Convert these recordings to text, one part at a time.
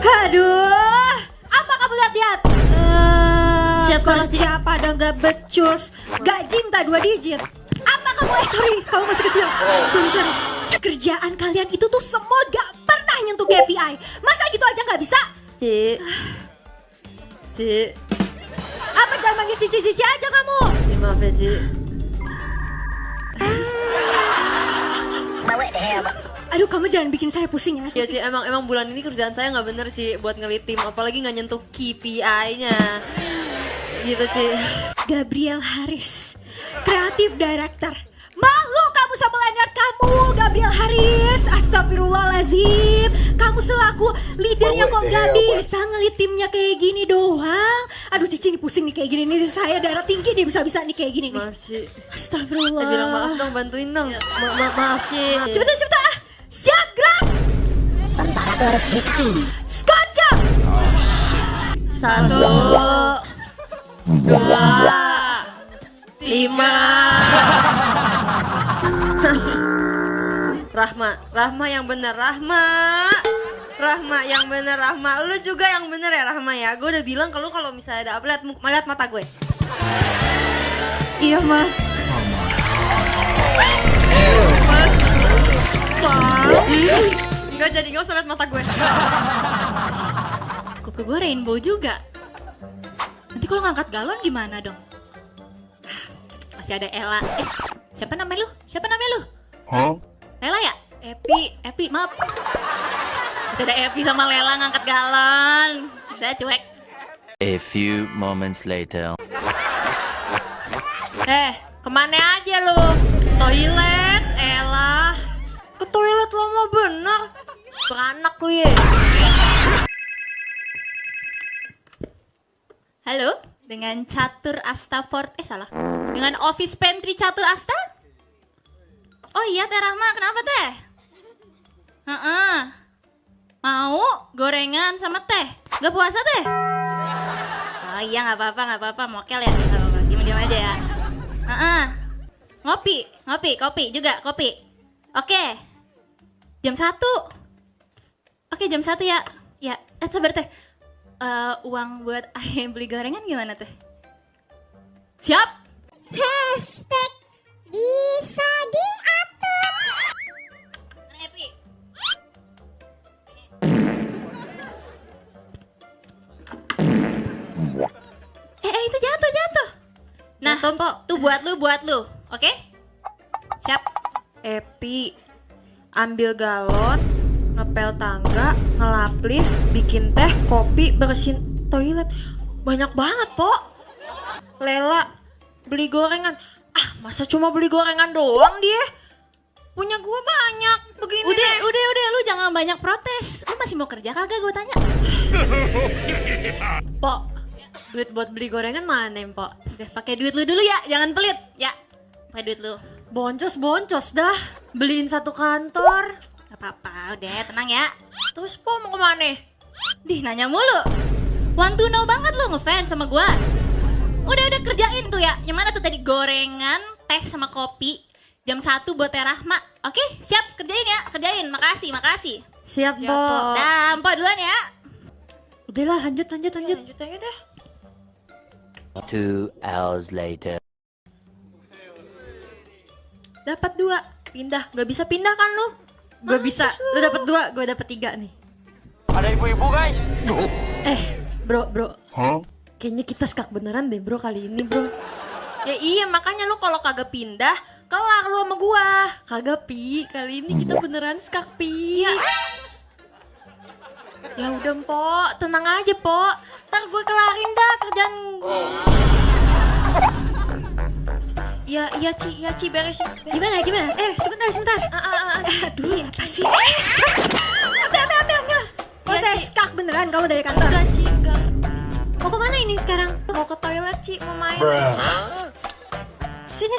Aduh, apa kamu lihat-lihat? Siap, kerja pada gak becus, gaji minta 2 digit. Apa kamu, sorry, kamu masih kecil. Sorry. Kerjaan kalian itu tuh semua gak pernah nyentuh KPI. Masa gitu aja gak bisa? Ci. Apa jangan manggil cici-cici aja kamu? Ci, maaf ya, Ci. Aduh, kamu jangan bikin saya pusing ya. Ya, Ci, emang bulan ini kerjaan saya nggak bener sih buat ngelit tim, apalagi nggak nyentuh KPI-nya. Gitu, Ci. Gabriel Haris, Creative Director. Malu kamu sama Leonard kamu, Gabriel Haris. Astagfirullahaladzim. Kamu selaku leadernya kok gak bisa ngelit timnya kayak gini doang. Aduh, Cici ini pusing nih kayak gini nih. Saya darah tinggi nih bisa-bisa nih kayak gini nih. Masih. Astagfirullah. Bilang maaf dong, bantuin dong. Maaf, Ci. Cepetan ah. Siap, gerak. Skocok. 1, 2, 5. Rahma yang bener, Rahma yang bener, Rahma. Lu juga yang bener ya, Rahma ya. Gue udah bilang kalau misalnya ada apa, lihat mata gue. Iya, Mas. Enggak jadi, gak usah lihat mata gue. Kuku gue rainbow juga. Nanti kalau ngangkat galon gimana dong? Masih ada Ella. Siapa namanya lu? Hah? Lela ya? Epi, maaf. Masih ada Epi sama Lela ngangkat galon. Udah cuek. A few moments later. Kemana aja lu? Toilet, Ella. Ke toilet lo mau bener. Beranak lu ya. Halo, dengan Catur Asta salah. Dengan Office Pantry Catur Asta? Oh iya, Teh Rahma, kenapa Teh? Mau gorengan sama teh? Gak puasa Teh? Oh iya, gak apa-apa, mokel ya. Gak apa-apa, diam aja ya. Kopi juga. Oke. Jam 1. Oke, jam 1 ya. Ya, sabar Teh. Uang buat ayah beli gorengan gimana Teh? Siap. Hashtag bisa diatur. Mana Epi? Itu jatuh. Nah, tuh buat lu, oke? Siap. Epi, ambil galon, ngepel tangga, ngelap lift, bikin teh, kopi, bersihin toilet. Banyak banget, Po. Lela, beli gorengan. Masa cuma beli gorengan doang dia? Punya gua banyak, begini deh. Udah, lu jangan banyak protes. Lu masih mau kerja kagak gue tanya? Pok, duit buat beli gorengan mana, Pok? Udah, pakai duit lu dulu ya, jangan pelit. Ya, pakai duit lu. Boncos dah. Beliin satu kantor. Gak apa-apa, udah tenang ya. Terus Po mau kemana? Dih, nanya mulu. Want to know banget lu ngefans sama gua. Udah kerjain tuh ya. Yang mana tuh tadi gorengan, teh sama kopi. Jam 1 buat Teh Rahma. Oke, siap, kerjain. Makasih. Siap, Po. Dah, Mpok duluan ya. Udahlah, lanjut. Lanjut aja dah. 2 hours later. Dapat 2, pindah. Gak bisa pindah kan lu? Gue bisa. Lu dapat 2, gue dapat 3 nih. Ada ibu-ibu guys. Bro. Hah? Kayaknya kita skak beneran deh, bro, kali ini, bro. Ya iya, makanya lu kalau kagak pindah, kelar lu sama gua. Kagak, Pi. Kali ini kita beneran skak, Pi. Ya udah, Mpok, tenang aja, Pok. Ntar gue kelarin dah kerjaan gue. Iya, Ci, beresin. Gimana? Sebentar. Aduh, apa sih? Ambil. Oh, saya skak beneran kamu dari kantor. Enggak, Ci, enggak. Mau kemana ini sekarang? Mau ke toilet, Ci, mau main. Sini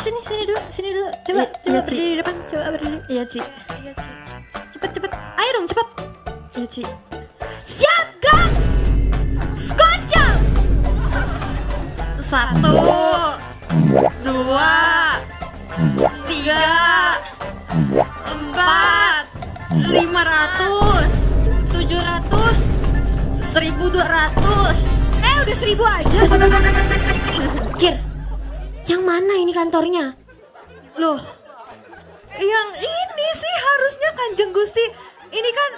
dulu. Coba Iya, Ci. berdiri di depan. Coba berdiri. Iya, Ci. Iya, Ci. Cepet. Ayo dong, cepet. Iya, Ci. Siap, gerak. Skocok. 1, 2, 3, 4, 500, 700, 1.200. Udah 1.000 aja. Kir, yang mana ini kantornya? Loh, yang ini sih harusnya Kanjeng Gusti. Ini kan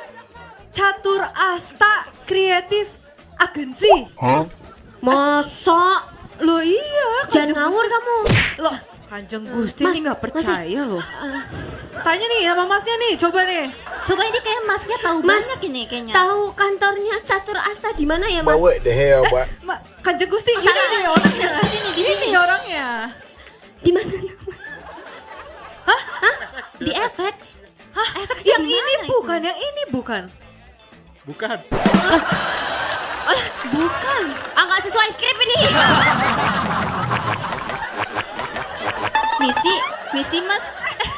Catur Asta Creative Agency. Masa? Loh iya, Jangan ngawur kamu. Loh, Kanjeng Gusti Mas, ini nggak percaya loh. Tanya nih sama masnya nih, coba nih. Coba ini kayak masnya tahu Mas, banyak ini kayaknya. Tahu kantornya Catur Asta di mana ya, Mas? What the hell, Pak? Kanjeng Gusti ini nih orangnya. Ini orangnya. Di mana? Hah? Di FX. Hah? FX Yang di ini mana bukan, itu? yang ini bukan. Bukan. Bukan. Nggak sesuai skrip ini. Misi Mas.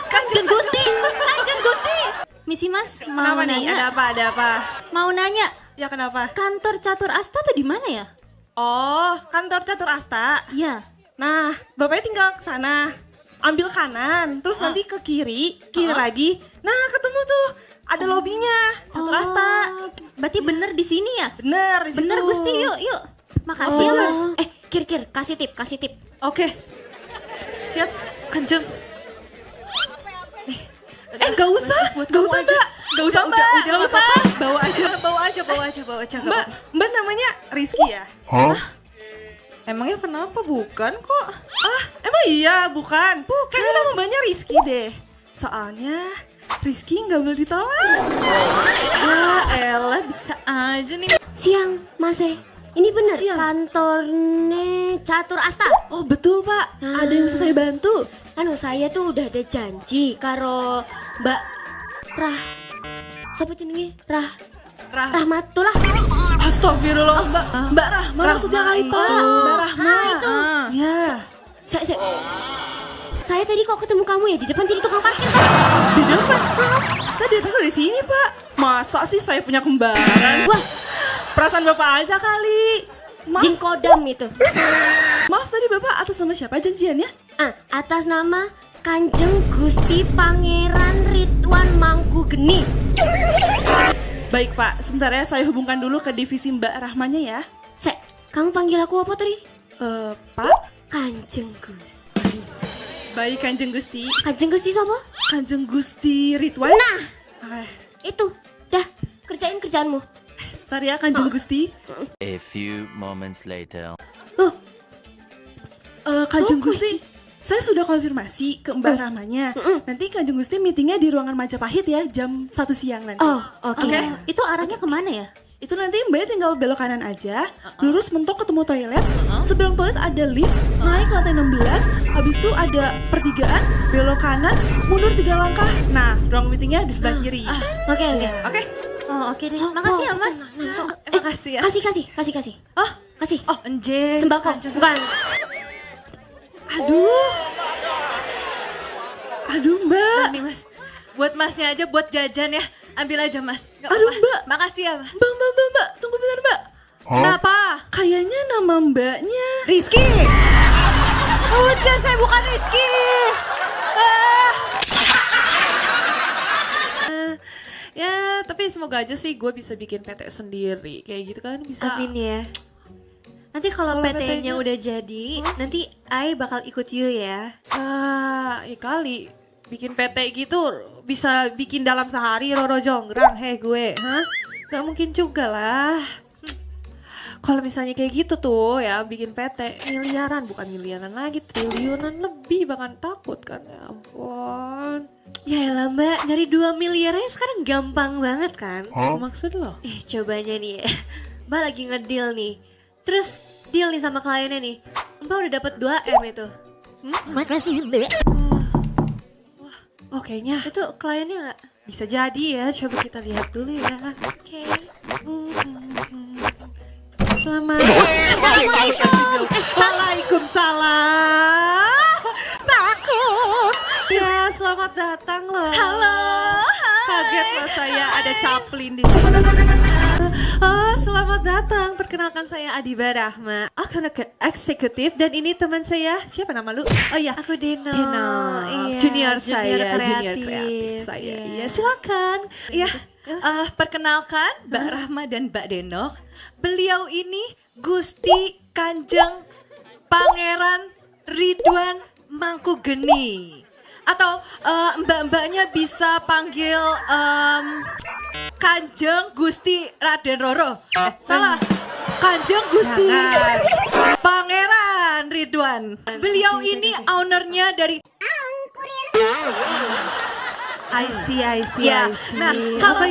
Kanjeng Gusti. Kanjeng Gusti. Misi Mas, mau Kenapa nih? nanya. Ada apa? Mau nanya, Ya kenapa? kantor Catur Asta tuh di mana ya? Oh, kantor Catur Asta. Iya. Nah, bapaknya tinggal ke sana. Ambil kanan, terus nanti ke kiri lagi. Nah, ketemu tuh. Ada lobinya, Catur Asta. Berarti bener di sini ya? Bener, di Bener situ. Gusti, yuk. Makasih ya Mas. Kir, kasih tip. Oke. Siap, Kanjeng. Gak usah, Mbak. Gak usah, Mbak. Gak usah. Bawa aja. Mbak namanya Rizky ya? Emangnya kenapa? Bukan kok. Emang iya, bukan. Kayaknya nama mbaknya Rizky deh. Soalnya Rizky nggak boleh ditolak. Elah, bisa aja nih. Siang, Mas. Ini bener Siang. kantornya Catur Asta. Oh betul Pak, ada yang bisa saya bantu? Saya tuh udah ada janji karo Mbak siapa jenenge? Rahmatullah. Astagfirullah Mbak Rahma maksudnya kali Pak. Mbak Rahma. itu. Ya. Saya tadi kok ketemu kamu ya di depan jadi tukang parkir kan? Di depan? Saya dari dari sini Pak. Masa sih saya punya kembaran? Wah, Perasaan Bapak aja kali. jin kodam itu. Maaf tadi Bapak atas nama siapa janjiannya? Atas nama Kanjeng Gusti Pangeran Ridwan Mangkugeni. Baik Pak, sebentar ya saya hubungkan dulu ke divisi Mbak Rahmanya ya. Kamu panggil aku apa tadi? Pak? Kanjeng Gusti. Baik Kanjeng Gusti. Kanjeng Gusti siapa? Kanjeng Gusti Ridwan. Nah, Eh, itu. Dah, kerjain kerjaanmu. sebentar ya Kanjeng Gusti. A few moments later. Loh, Kanjeng Sopo Gusti, saya sudah konfirmasi ke Mbak Rahmanya. Nanti Kanjeng Gusti meetingnya di ruangan Majapahit ya, jam 1 siang nanti. oke. Itu arahnya kemana ya? Itu nanti Mbaknya tinggal belok kanan aja, lurus mentok ketemu toilet. Seberang toilet ada lift, naik ke lantai 16. Habis itu ada pertigaan, belok kanan, mundur 3 langkah. Nah, ruang meetingnya di sebelah kiri. Oke. Oke. Oh, oke deh. Makasih ya Mas. Makasih ya. Kasih. Kasih. Oh, enjeng. Sembako. Kanjeng Bukan. Aduh Mbak. Nih Mas, buat Masnya aja buat jajan ya. Ambil aja Mas. Gak Aduh, apa-apa. Mbak. Makasih ya Mas. Mbak, tunggu bentar Mbak. Kenapa? Kayaknya nama Mbaknya Rizky. Udah saya bukan Rizky. Ya tapi semoga aja sih gue bisa bikin PT sendiri. Kayak gitu kan bisa. Amin ya. Nanti kalau Kalau PT-nya PT-nya udah jadi, nanti I bakal ikut you ya. Ya kali bikin PT gitu bisa bikin dalam sehari Roro Jonggrang gue, Gak mungkin juga lah. Kalau misalnya kayak gitu tuh ya bikin PT miliaran, bukan miliaran lagi, triliunan lebih, bahkan takut kan, ya ampun. Ya elah Mbak, nyari 2 miliarnya sekarang gampang banget kan? Maksud lo? Cobanya nih ya. Mbak lagi ngedeal nih. Terus deal nih sama kliennya nih. Mbak udah dapat 2M itu. Makasih, Mbak. Oh kayaknya Itu kliennya nggak? bisa jadi ya, coba kita lihat dulu ya. Oke. Selamat. Assalamualaikum. Waalaikumsalam. Takut. Ya, selamat datang loh. Halo. Kaget loh saya ada Chaplin di sini. Selamat datang. Perkenalkan saya Adiba Rahma. Aku anak eksekutif dan ini teman saya. Siapa nama lu? Oh iya. Aku Deno. Deno. Iya, Junior saya, junior kreatif. kreatif saya. Iya. Iya, silakan. Iya. Perkenalkan Mbak Rahma dan Mbak Denok. Beliau ini Gusti Kanjeng Pangeran Ridwan Mangkugeni. Atau mbak-mbaknya bisa panggil Kanjeng Gusti Raden Roro. Salah. Kanjeng Gusti Pangeran Ridwan. Beliau ini ownernya dari I see. Ya, Nah, kalau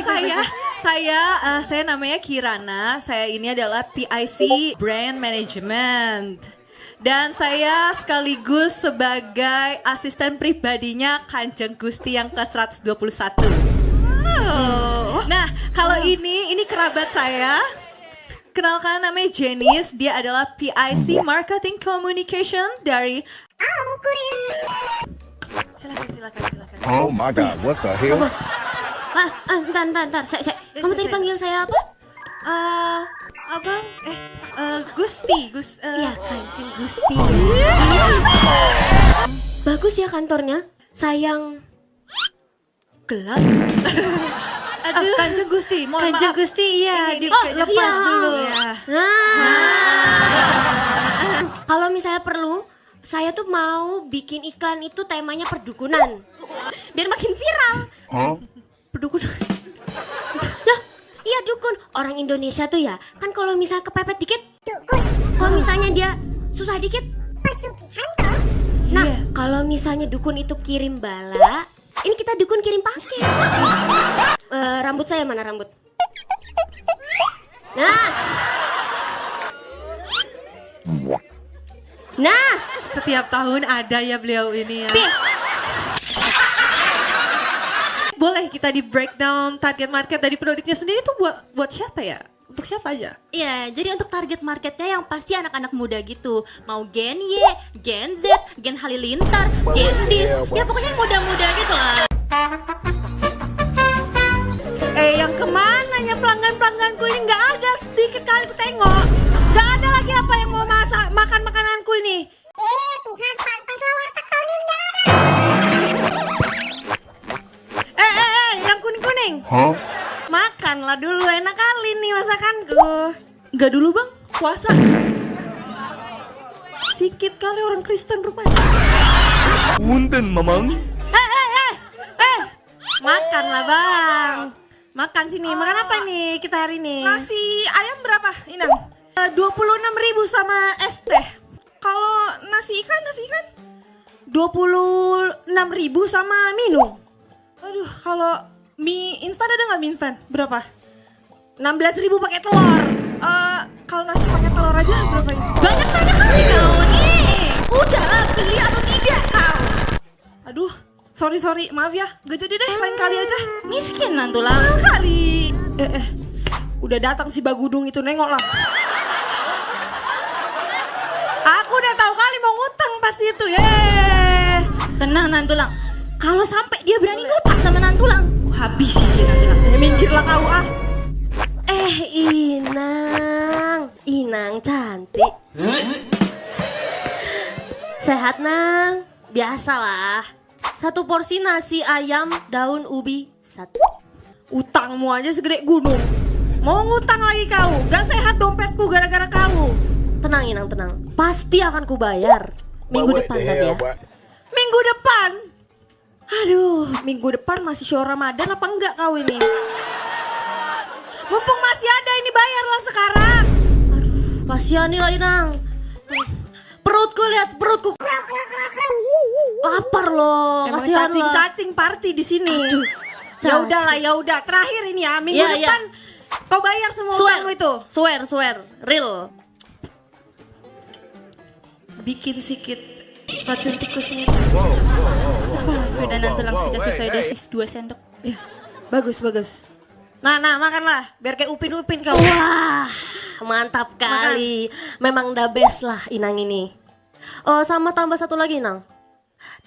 saya namanya Kirana. Saya ini adalah PIC Brand Management. Dan saya sekaligus sebagai asisten pribadinya Kanjeng Gusti yang ke-121. Nah, kalau ini kerabat saya. Kenalkan, namanya Janice. Dia adalah PIC Marketing Communication dari Silakan. Oh my god, what the hell? Bentar. Kamu tadi panggil saya apa? Abang, Gusti, Iya, Kanjeng Gusti. Bagus ya kantornya. Sayang gelap. Kanjeng Gusti, mohon Kanjeng maaf. Gusti, iya, Ini lepas iya. dulu ya. Kalau misalnya perlu, saya tuh mau bikin iklan itu temanya perdukunan. Biar makin viral. Perdukunan. Lah, iya dukun. Orang Indonesia tuh ya, kan kalau misalnya kepepet dikit, dukun. Kalau misalnya dia susah dikit, pesugihan toh. Nah, kalau misalnya dukun itu kirim bala, ini kita dukun kirim paket. Rambut saya mana rambut? Nah, Setiap tahun ada ya beliau ini ya. Pi. Boleh kita di breakdown target market dari produknya sendiri tuh buat siapa ya? Untuk siapa aja? Iya, jadi untuk target marketnya yang pasti anak-anak muda gitu. Mau Gen Y, Gen Z, Gen Halilintar, Gen Dis. Ya pokoknya yang muda-muda gitu lah. Yang kemananya pelanggan-pelangganku ini nggak ada, sedikit kali ku tengok. Nggak ada lagi apa yang mau makan makananku ini. Tuhan pantaslah warteg tahun ini nggak ada. Yang kuning-kuning. Makanlah dulu, enak kali nih masakanku. Enggak dulu bang, puasa. Sikit kali orang Kristen rupanya. Punten, Mamang. Makanlah bang. Makan sini, makan apa nih kita hari ini? Nasi ayam berapa, Inang? 26.000 sama es teh. Kalau nasi ikan? 26.000 sama minum. Aduh, kalau mie instan ada nggak mie instan? Berapa? 16.000 pakai telur. Kalau nasi pakai telur aja berapa ini? Banyak kali kau nih. Udahlah, beli atau tidak kau? Aduh, sorry, maaf ya. Gak jadi deh, lain kali aja. Miskin nantulang. Kali. Udah datang si Bagudung itu, nengok lah. Aku udah tahu kali mau ngutang pasti itu. Tenang nantulang. Kalau sampai dia berani ngutang sama nantulang, ku habisi dia nantulang. Minggirlah kau ah. Inang cantik. Sehat nang, biasalah. 1 porsi nasi ayam daun ubi 1. Utangmu aja segede gunung. Mau ngutang lagi kau. Gak sehat dompetku gara-gara kau. Tenang Inang, tenang. Pasti akan kubayar. Minggu depan tapi ya. Minggu depan? Aduh, minggu depan masih show Ramadan apa enggak kau ini? Mumpung masih ada ini, bayarlah sekarang. Kasihan nih lah Inang. Perutku, lihat perutku. Lapar loh. Emang Kasihan lah. cacing-cacing party di sini. Ya udahlah, ya udah. Terakhir ini ya, minggu Iya, depan kau bayar semua utangmu itu. Swear, real. Bikin sikit racun tikusnya. Sudah nantulang, sudah sesuai dosis 2 sendok. Ya, bagus. Nah, makanlah. Biar kayak upin-upin kau. Wah, mantap kali. Memang the best lah Inang ini. Oh, sama tambah satu lagi Inang.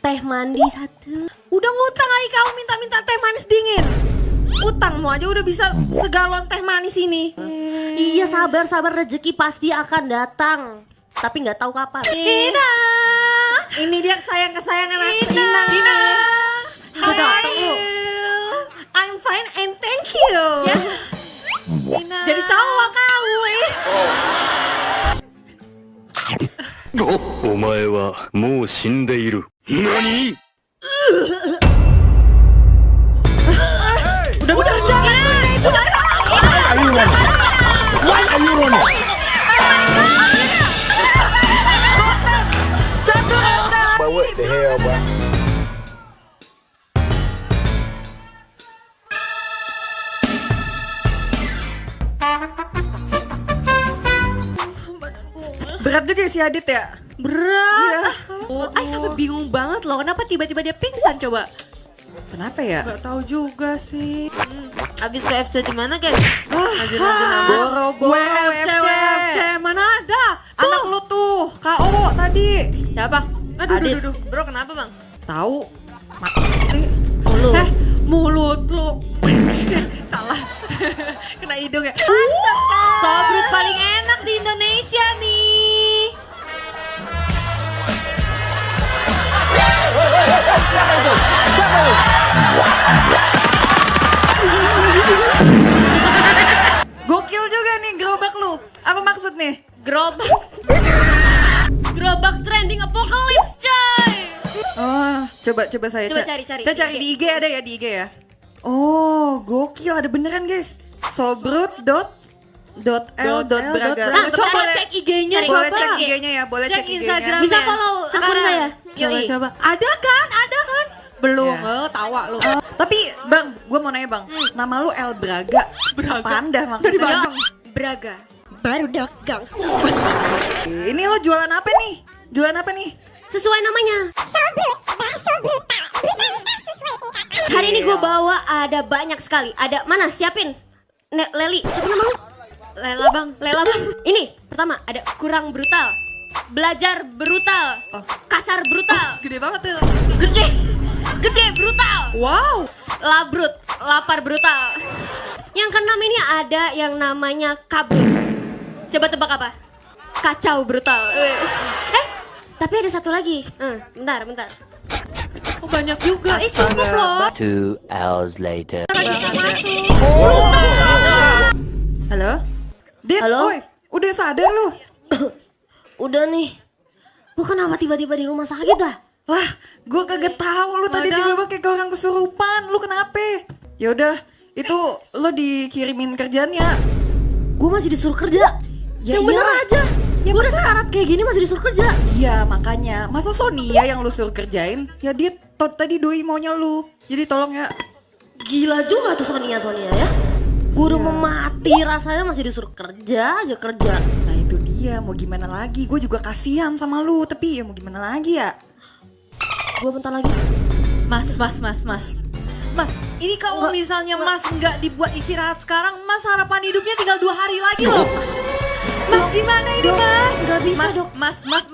Teh mandi 1. Udah ngutang lagi kau minta teh manis dingin. Utangmu aja udah bisa segalon teh manis ini. Iya, sabar rezeki pasti akan datang. Tapi nggak tahu kapan. Ini dia kesayangan aku. Inang. How are you? I'm fine and thank you. お前はもう死んでいる。何？ Udah jangan. Are you running? Why are you running? But what the hell, bro? Berat juga si Adit ya? Berat. Oh, Ay sampai bingung banget loh, kenapa tiba-tiba dia pingsan coba? Kenapa ya? Gak tahu juga sih. Abis WFC di mana, guys? Boro-boro WFC. Mana ada? Anak lu tuh, KO tadi. Siapa? Aduh. Bro, kenapa, Bang? Tahu? Lu. Mulut lu. Salah. Kena hidung ya. Sobrut paling enak di Indonesia nih. Gokil juga nih gerobak lu. Apa maksud nih? Gerobak. Gerobak trending apocalypse, coy. Oh, coba saya Coba cari. cari Saya di cari IG. di IG ada ya, di IG ya. Oh, gokil, ada beneran guys. Sobrut.l.braga. Nah, Coba coba cek IG-nya, Boleh coba. cek IG-nya ya, boleh Cek cek IG-nya. Instagram. Bisa ya? follow akun Sekarang. saya. Yoi. Coba. Ada kan? Belum. Ya. Tawa lu. Tapi Bang, gue mau nanya Bang, nama lu El Braga. Panda maksudnya. Yo, Braga. Baru dagang. Ini lo jualan apa nih? Jualan apa nih? Sesuai namanya. Hari ini gue bawa ada banyak sekali. Ada mana? Siapin. Leli, siapa nama lu? Lela bang. Ini pertama ada kurang brutal, belajar brutal, kasar brutal, Gede banget tuh. gede brutal, Wow. labrut, lapar brutal. Yang keenam ini ada yang namanya kabut. Coba tebak apa? Kacau brutal. Tapi ada satu lagi. Bentar. Oh, banyak juga. Cukup loh. 2 hours later. Halo? Dit, Halo? oi, udah sadar lu? Udah nih. Gua kenapa tiba-tiba di rumah sakit dah? Lah, gue kagak tahu lu tadi tiba-tiba kayak orang kesurupan. Lu kenapa? Ya udah, itu lo dikirimin kerjaannya. Gue masih disuruh kerja. Yang bener aja. Ya Gue udah sekarat kayak gini masih disuruh kerja. Iya, makanya. Masa Sonia yang lu suruh kerjain? Ya dia tadi doi maunya lu. Jadi tolong ya. Gila juga tuh Sonia ya. Gue udah mau mati rasanya masih disuruh kerja aja kerja. Nah itu dia, mau gimana lagi? Gue juga kasihan sama lu, tapi ya mau gimana lagi ya? Gue bentar lagi. Mas, ini kalau misalnya Mas nggak dibuat istirahat sekarang, Mas harapan hidupnya tinggal 2 hari lagi loh. Mas gimana ini Mas? Gak bisa Mas, dok.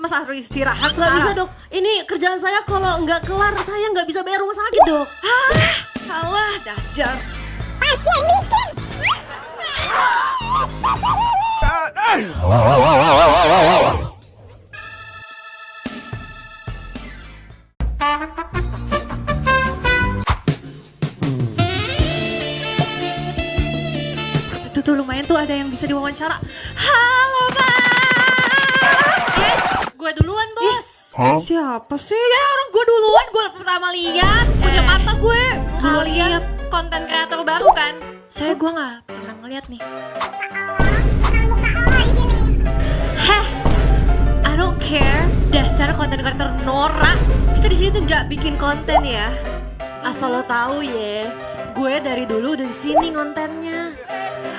Mas harus istirahat Gak bisa sekarang. dok. Ini kerjaan saya kalau nggak kelar saya nggak bisa bayar rumah sakit dok. Alah, dahsyat. Tuh lumayan tuh ada yang bisa diwawancara. Halo Mas. Gue duluan bos. Siapa sih? Ya orang gue duluan, gue pertama lihat. Punya mata gue. Kalian konten kreator baru kan? Saya gue nggak pernah ngeliat nih. Heh. I don't care. Dasar konten kreator norak. Kita di sini tuh nggak bikin konten ya. Asal lo tahu ya. Gue dari dulu udah di sini kontennya.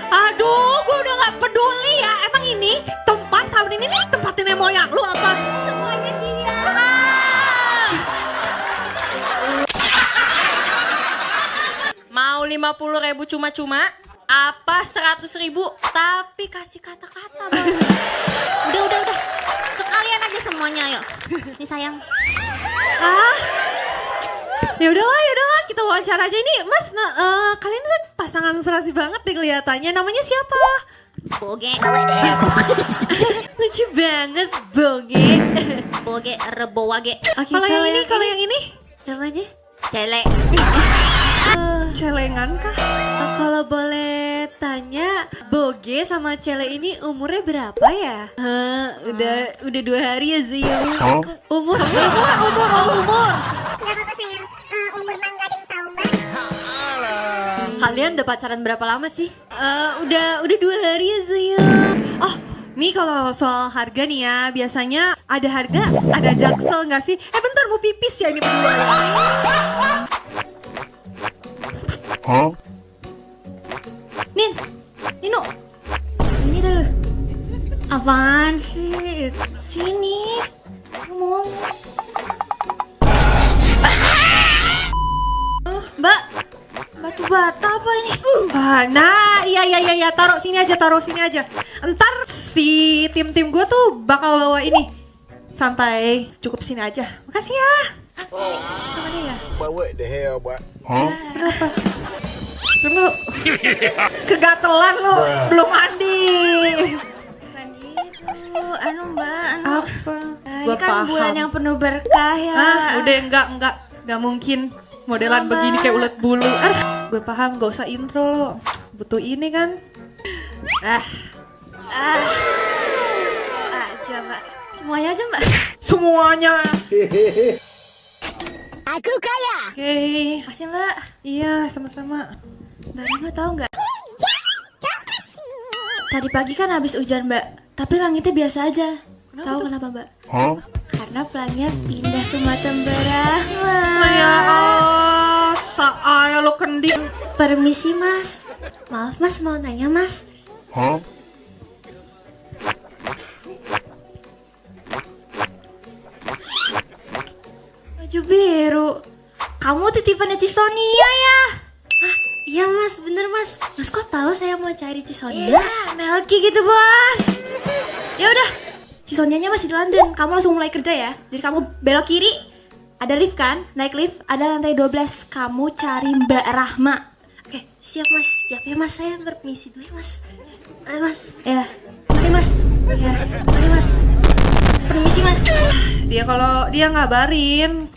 Aduh, gue udah nggak peduli ya. Emang ini tempat tahun ini nih tempat nenek moyang lu apa? Semuanya dia. Mau 50.000 cuma-cuma? Apa 100.000? Tapi kasih kata-kata bos. Udah. Sekalian aja semuanya, ayo. Ini sayang. Ya udahlah, kita wawancara aja ini, Mas. Kalian tuh pasangan serasi banget deh kelihatannya. Namanya siapa? Boge. Lucu banget, Boge. Boge Reboage. Kalau yang ini? Namanya? Celek. Celengan kah? Kalau boleh tanya, Boge sama Cele ini umurnya berapa ya? Udah 2 hari ya Zio. Umur. Gak apa-apa sayang, umur mah gak ada yang tahu mbak. Kalian udah pacaran berapa lama sih? Udah 2 hari ya Zio. Oh, nih kalau soal harga nih ya, biasanya ada harga, ada jaksel nggak sih? Bentar mau pipis ya ini berdua. Nino, sini dulu. Apaan sih? Sini. Ngomong. Mbak, batu bata apa ini? Nah, iya, taruh sini aja. Ntar si tim gue tuh bakal bawa ini. Santai, cukup sini aja. Makasih ya. But what the hell, boy? Lu kegatelan lu, belum mandi. Bukan gitu, Mbak. Apa? Ini kan bulan yang penuh berkah ya. Udah enggak mungkin modelan begini kayak ulet bulu. Gue paham, gak usah intro lo. Butuh ini kan. Aja Mbak. Semuanya aja Mbak. Semuanya. Aku kaya. Oke. Makasih Mbak. Iya, sama-sama. Mbak Rima tahu nggak? Tadi pagi kan habis hujan Mbak, tapi langitnya biasa aja. Tahu kenapa Mbak? Karena pelanginya pindah ke mata Mbak Rahma. Ya Allah, saya lo kendi. Permisi Mas. Maaf Mas, mau nanya Mas. Baju biru. Kamu titipannya Cisonia ya? Hah, iya Mas, bener Mas. Mas kok tahu saya mau cari Cisonia? Iya, Melki gitu bos. Ya udah, Cisonianya masih di London. Kamu langsung mulai kerja ya. Jadi kamu belok kiri, ada lift kan? Naik lift, ada lantai 12. Kamu cari Mbak Rahma. Oke, siap Mas. Siap ya Mas, saya permisi dulu ya Mas. Ayo Mas. Ya. Mari Mas. Ya. Mari Mas. Permisi Mas. Kalau dia ngabarin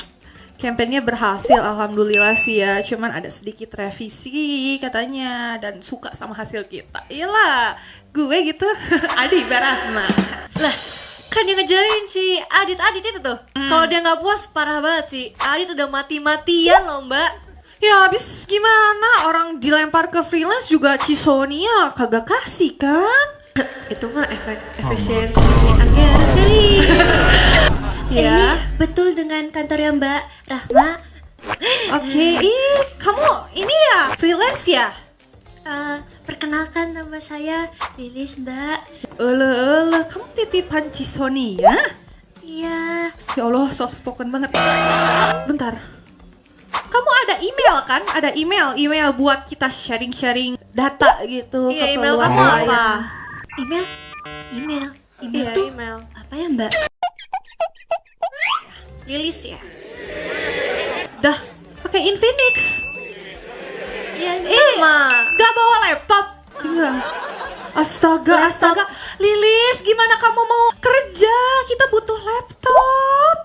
kampanyenya berhasil, alhamdulillah sih ya. Cuman ada sedikit revisi katanya dan suka sama hasil kita. Iyalah, gue gitu. Adi Barahma. Lah, kan yang ngejarin si Adit itu tuh. Kalau dia nggak puas parah banget sih. Adit udah mati-matian loh Mbak. Ya habis gimana, orang dilempar ke freelance juga Cisonia kagak kasih kan? Itu mah efisiensi akhir-akhir. Ini betul dengan kantornya Mbak Rahma. Oke, kamu ini ya freelance ya? Perkenalkan nama saya Lilis Mbak. Kamu titipan Cisonia? Iya. Ya Allah, soft spoken banget. Bentar. Kamu ada email kan? Ada email buat kita sharing data gitu. Iya, email kamu apa? Email Iya, tuh email. apa ya Mbak? Lilis ya? Dah, pakai Infinix. Iya, sama. Gak bawa laptop. Iya. Astaga. Lilis, gimana kamu mau kerja? Kita butuh laptop.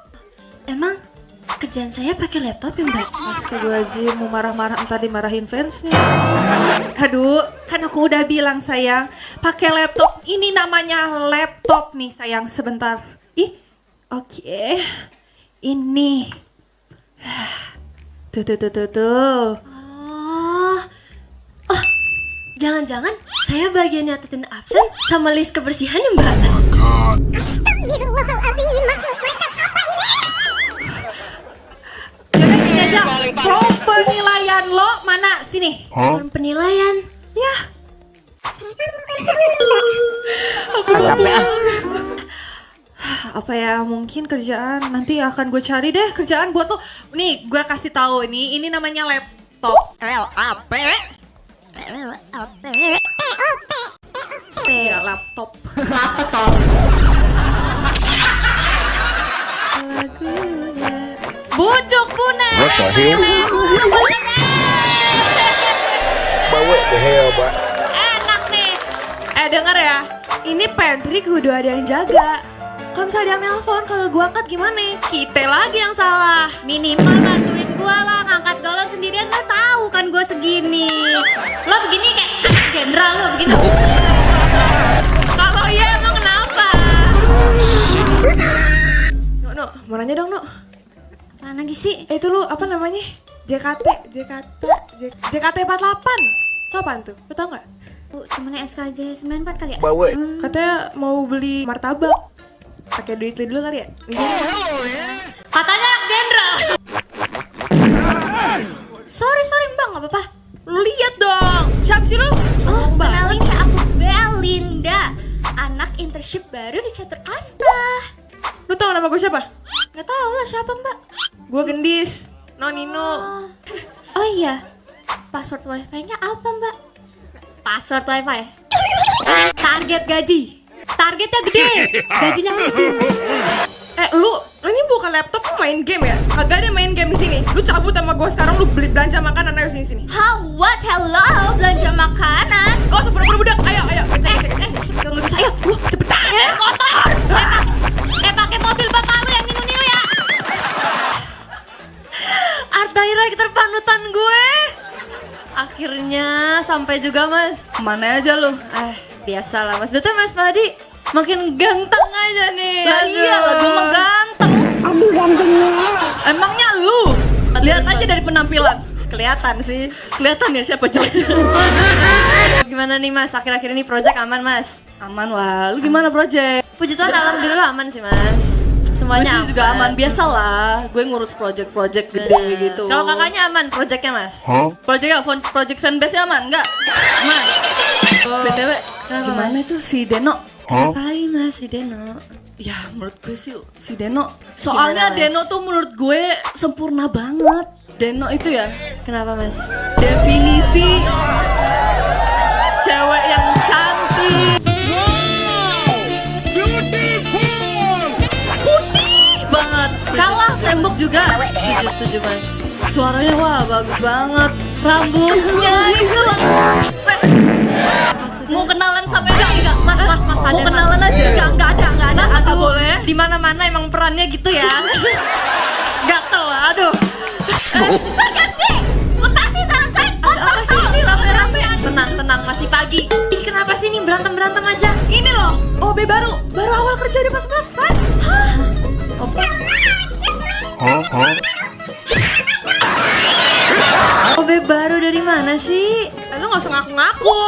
Emang kerjaan saya pakai laptop ya Mbak? Astagfirullahaladzim, mau marah-marah entar dimarahin fansnya. Aduh, kan aku udah bilang sayang, pakai laptop. Ini namanya laptop nih sayang, sebentar. Oke. Ini. Tuh. Oh, jangan-jangan saya bagian nyatetin absen sama list kebersihan ya Mbak? Astagfirullahaladzim, makhluk macam apa ini? Jadi gini aja, form penilaian lo mana? Sini. Form penilaian. Ya. Apa ya, mungkin kerjaan nanti akan gue cari deh kerjaan buat tuh. Nih gue kasih tahu ini namanya laptop. Ya laptop. Bujuk Buna. What the hell? But what the hell, boy? Enak nih. Denger ya. Ini pantry kudu ada yang jaga. Kalau misalnya ada yang nelpon, kalau gua angkat gimana? Kita lagi yang salah. Minimal bantuin gua lah, ngangkat galon sendirian. Lo tahu kan gua segini. Lo begini begitu? Kalau iya emang kenapa? No, mau nanya dong, No. Apaan lagi sih? Itu lu apa namanya? JKT 48. Tau apaan tuh? Lu tau gak? Bu, temennya SKJ 94 kali ya? Katanya mau beli martabak. Pakai duit lu dulu kali ya? Katanya anak jenderal. Sorry mbak, gak apa-apa. Lihat dong. Siapa sih lu? Oh, kenalin ya, aku Belinda, anak internship baru di Catur Asta. Lu tau nama gue siapa? Gak tau lah siapa mbak. Gue Gendis. Nonino. Oh iya, password wifi-nya apa mbak? Password wifi? Target gaji. Targetnya gede, gajinya kecil. Lu ini bukan laptop, lu main game ya? Kagak ada main game di sini. Lu cabut sama gue sekarang, lu beli belanja makanan, ayo sini. What? Hello, belanja makanan. Gak usah pura-pura budak, ayo, cek. Ayo, cepetan. Kotor. Pakai mobil bapak lu yang ninu-ninu ya. Art director panutan gue. Akhirnya sampai juga mas. Mana aja lu? Biasalah mas. Betul mas Fadi. Makin ganteng aja nih. Lah iyalah, gue mah ganteng. Aduh gantengnya. Emangnya lu? Lihat aja dari penampilan. Kelihatan sih. Kelihatan ya siapa jelek. Gimana nih mas? Akhir-akhir ini project aman mas? Aman lah. Lu gimana project? Puji Tuhan alhamdulillah aman sih mas. Semuanya Gue juga aman. Biasalah. Gue ngurus project gede gitu. Kalau kakaknya aman projectnya mas? Project project fanbase-nya aman? Enggak? Aman. BTW, gimana itu si Deno? Apalagi mas si Deno? Ya menurut gue sih si Deno. Soalnya Gimana, Deno tuh menurut gue sempurna banget. Deno itu ya Kenapa mas? definisi cewek yang cantik. Putih banget. Kalah tembok juga. Setuju mas. Suaranya wah bagus banget. Rambutnya itu mau kenalan sampai enggak mas mau kenalan aja Enggak ada Nggak boleh. Di mana-mana emang perannya gitu ya. Gatel lah, aduh. Bisa gak sih? Lepasin tangan saya, kotor tuh. Rame-rame. Tenang, masih pagi. Ih, kenapa sih ini berantem aja? Ini loh OB baru awal kerja di pas-pasan. OB baru dari mana sih? Lu gak usah ngaku-ngaku.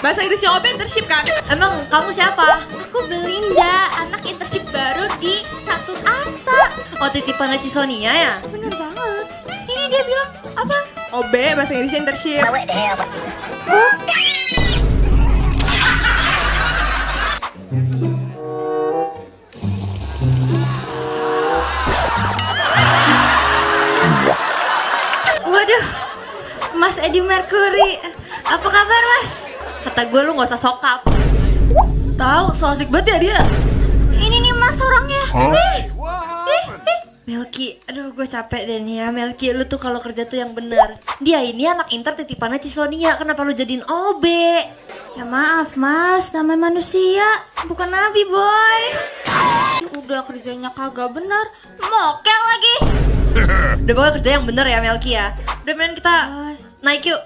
Bahasa Inggrisnya OB internship kan? Emang kamu siapa? Aku Belinda, anak internship baru di Catur Asta. Oh, titipan Cisonia ya? Bener banget. Ini dia bilang apa? OB bahasa Inggrisnya internship. Waduh, Mas Eddie Mercury, apa kabar mas? Kata gue lu gak usah sokap. Tahu, so asik banget ya dia. Ini nih mas orangnya. Melki, aduh gue capek deh nih ya Melki, lu tuh kalau kerja tuh yang bener. Dia ini anak inter titipannya Cisonia, kenapa lu jadiin OB? Ya maaf mas, namanya manusia, bukan nabi boy. Udah kerjanya kagak bener, mokel lagi. Udah pokoknya kerja yang bener ya Melki ya. Udah mending kita naik yuk.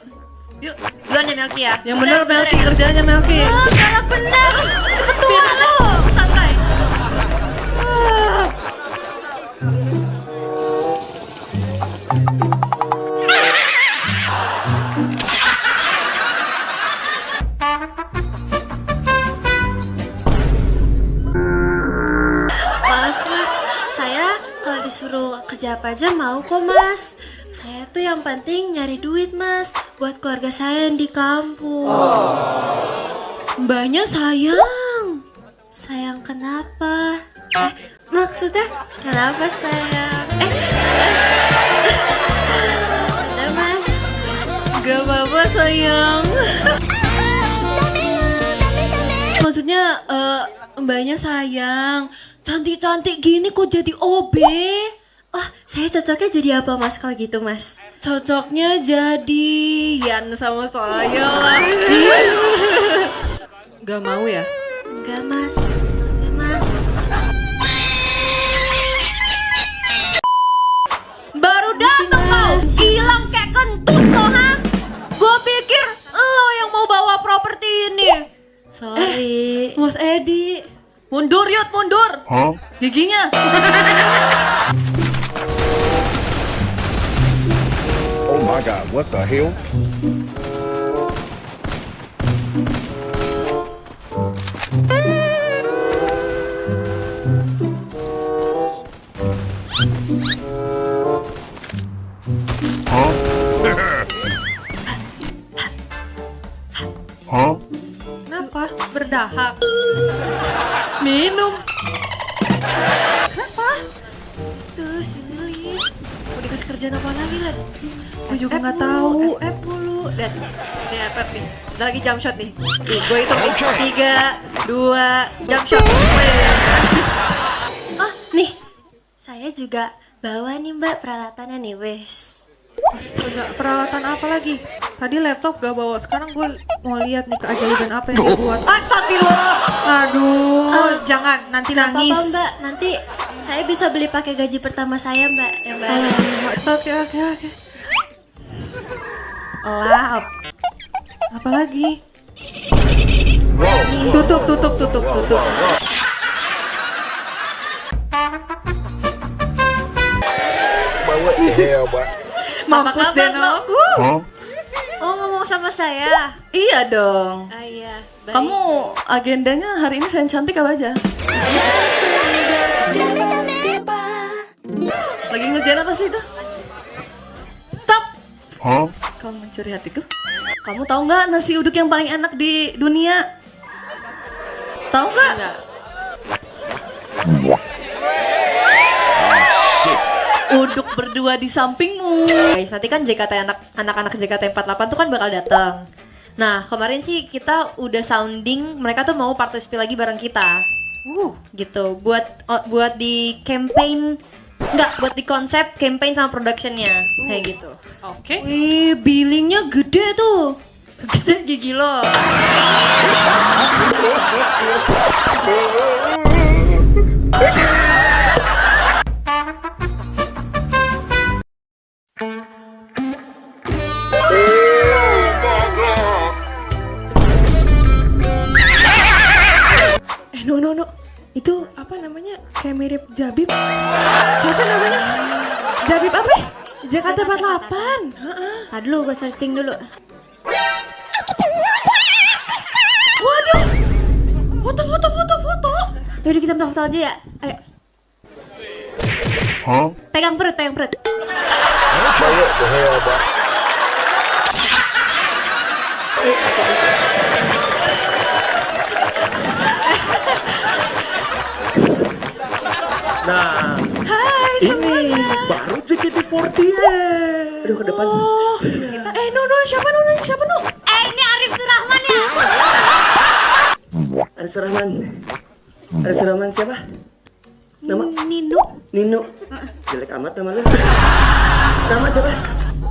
Yuk, duluan ya Melki ya. Yang bener Melki kerjanya Melki. Kalau bener, cepet tua lu. Santai. Maaf mas, saya kalau disuruh kerja apa aja mau kok mas. Saya tuh yang penting nyari duit mas, buat keluarga saya yang di kampung. Mbaknya sayang. Sayang kenapa? Maksudnya kenapa sayang? Udah mas, gak apa-apa sayang. Maksudnya mbaknya sayang. Cantik-cantik gini kok jadi OB? Oh, saya cocoknya jadi apa mas kalau gitu mas? Cocoknya jadi Yan sama saya. Gak mau ya? Enggak mas, ya mas. Baru dateng kau, hilang kayak kentut lo ha? Gue pikir lo yang mau bawa properti ini. Mas Edi. Mundur Yud, mundur. Giginya. Oh my god, what the hell? Kenapa? Berdahak. Minum. Kenapa? Tuh si nulis. Mau dikasih kerjaan apa lagi Len? Gue juga nggak tahu. FF mulu. Dan ini FF nih. Bentar lagi jump shot nih. Gue hitung nih. 3, 2, jump shot. Oh, nih. Saya juga bawa nih Mbak peralatannya nih, wes. Astaga, peralatan apa lagi? Tadi laptop gak bawa, sekarang gue mau lihat nih keajaiban apa yang dia buat. Astagfirullah. Aduh, jangan nanti nangis. Apa Mbak, nanti saya bisa beli pakai gaji pertama saya Mbak, yang baru. Oke. Lap. Apa lagi? Tutup. What the hell, boy? Mampus deh aku. Oh, ngomong sama saya. Iya dong. Ah iya. Baik. Kamu agendanya hari ini sayang cantik apa aja? Lagi ngerjain apa sih itu? Stop! Kamu mencuri hatiku? Kamu tahu nggak nasi uduk yang paling enak di dunia? Tahu nggak? Uduk berdua di sampingmu. Guys, nanti kan anak-anak JKT48 tuh kan bakal datang. Nah, kemarin sih kita udah sounding, mereka tuh mau partisipasi lagi bareng kita. Gitu. Buat di campaign, buat di konsep campaign sama productionnya, kayak gitu. Oke. Wih, billingnya gede tuh. Gede gigi lo. No. Itu apa namanya? Kayak mirip Jabib. Siapa namanya? Jabib apa? JKT48. Tadi dulu gue searching dulu. Waduh. Foto. Yaudah kita foto aja ya. Ayo. Pegang perut. What the hell, boy? Nah, ini baru JKT48. Aduh, ke depan. No, siapa Nu? Ini Arif Surahman ya? Aris Rahman siapa? Nama? Nino. Jelek amat nama lu. Nama siapa?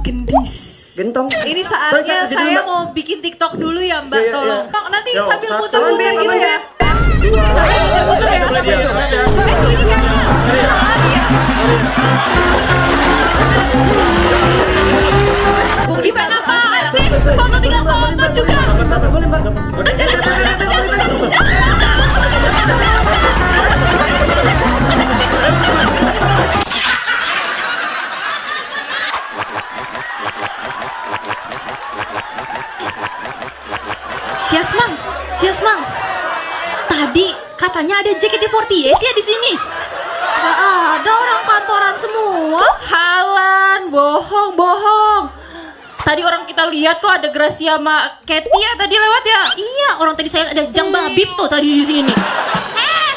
Gendis. Gentong. Ini saatnya Sorry, saya Mbak. mau bikin TikTok dulu ya Mbak, Iya, tolong. iya. Tok, nanti Yo, sambil satu, muter-muter dua, gitu ya. Muter ya. Ini kan Event apaan sih? Foto 3 foto juga. Boleh, Mbak. Jangan. Siasmang. Tadi katanya ada JKT48 ya di sini. Gak ada orang kantoran semua. Halan, bohong. Tadi orang kita lihat kok ada Gracia sama Katy ya tadi lewat ya. Iya, orang tadi saya ada Jang Babib tuh tadi di sini.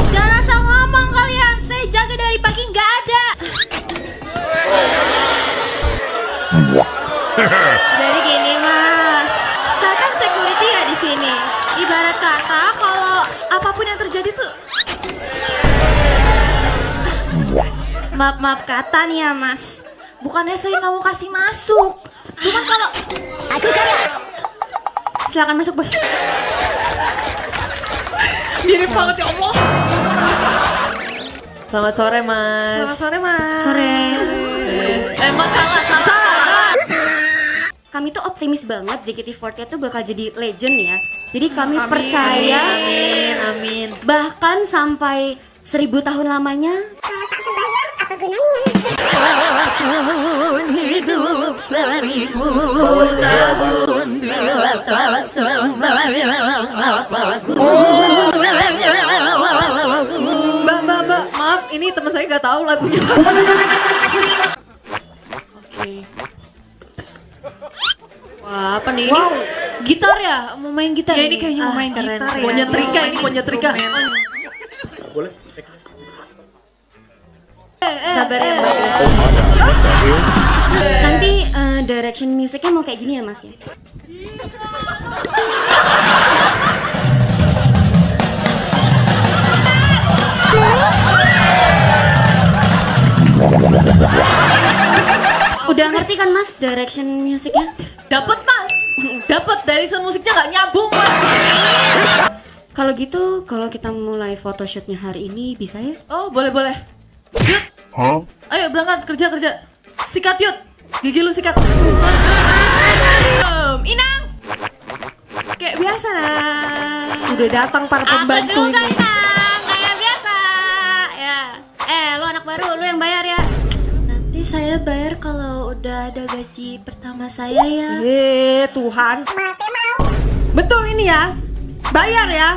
Jangan asal ngomong kalian. Saya jaga dari pagi nggak ada. Jadi gini Mas, saya kan security ya di sini. Ibarat kata kalau apapun yang terjadi tuh. Maaf kata nih ya Mas. Bukannya saya nggak mau kasih masuk. Cuman kalau silakan masuk bos. mirip banget ya Allah. Selamat sore Mas. Selamat sore Mas. Sore. Mas salah. kami tuh optimis banget JKT48 tuh bakal jadi legend ya. Jadi kami percaya, Amin. bahkan sampai 1000 tahun lamanya. Kalau tak sembahyang, apa gunanya? Hidup 1000 tahun bila tak sembahyang apa gunanya. Mbak, maaf, ini teman saya nggak tahu lagunya. Wah, apa nih? Ini gitar ya? Mau main gitar Ya, ini kayaknya mau main gitar ya. Mau nyetrika ini, mau nyetrika. Boleh? Sabar ya, Mbak. Nanti direction musiknya mau kayak gini ya Mas ya? Udah ngerti kan Mas direction musiknya? Dapat Mas. Dapat dari sound musiknya nggak nyambung Mas. Kalau gitu, kalau kita mulai photoshootnya hari ini bisa ya? Oh, boleh. Yud. Ayo berangkat kerja. Sikat Yud. Gigi lu sikat. Inang. Kayak biasa nah. Udah datang para pembantu Aku juga ini. Inang, kayak biasa. Ya. Lu anak baru, lu yang bayar ya. Nanti saya bayar kalau udah ada gaji pertama saya ya. Tuhan. Mati mau. Betul ini ya. Bayar ya.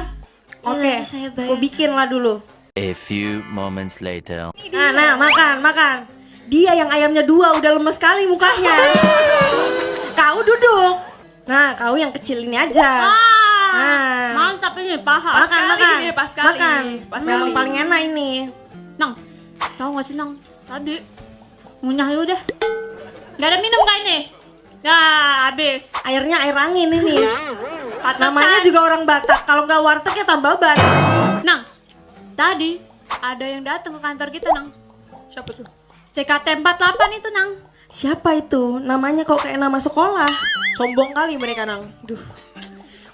Oke, nanti saya bayar. aku bikin lah dulu. A few moments later. Nah, makan. Dia yang ayamnya 2 udah lemes sekali mukanya. Kau duduk. Nah, kau yang kecil ini aja. Nah, Mantap ini paha. Pas sekali. Pas Memang sekali. paling enak ini. Nang, tau gak sih Nang? Tadi ngunyah ya udah. Gak ada minum kan ini? Nah, habis. Airnya air angin ini. Namanya juga orang Batak. Kalau nggak warteg ya tambal ban. Nang, tadi ada yang datang ke kantor kita Nang. Siapa tuh? CKT48 itu Nang. Siapa itu? Namanya kok kayak nama sekolah. Sombong kali mereka Nang. Duh.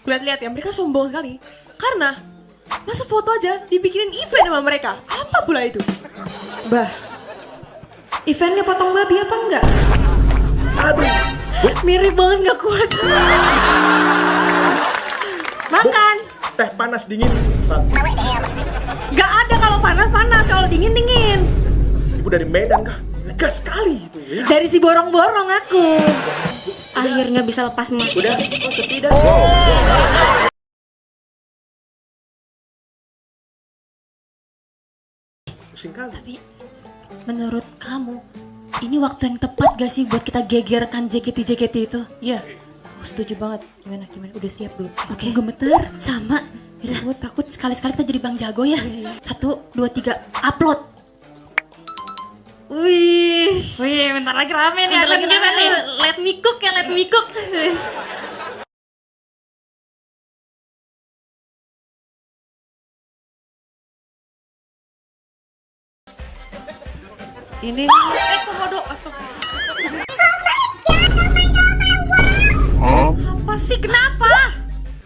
Lihat ya, mereka sombong sekali. Karena masa foto aja dibikinin event sama mereka. Apa pula itu? Bah, eventnya potong babi apa enggak? Aduh. Mirip banget nggak kuat. Makan. Teh panas dingin satu. Nggak ada kalau panas, kalau dingin. Ibu dari Medan kah? Gas sekali itu ya. Dari si borong-borong aku. Akhirnya bisa lepas Mas. Udah, oh sepi dah. Pusing kali. Tapi menurut kamu ini waktu yang tepat gak sih buat kita gegerkan JKT itu? Iya. Aku setuju banget. Gimana? Udah siap belum? Oke. Gemeter sama. Gue takut sekali-sekali kita jadi Bang Jago ya. 1, 2, 3, upload. Wih, bentar lagi rame nih. Bentar lagi rame. Let me cook. Ini komodo asap. Apa sih, kenapa?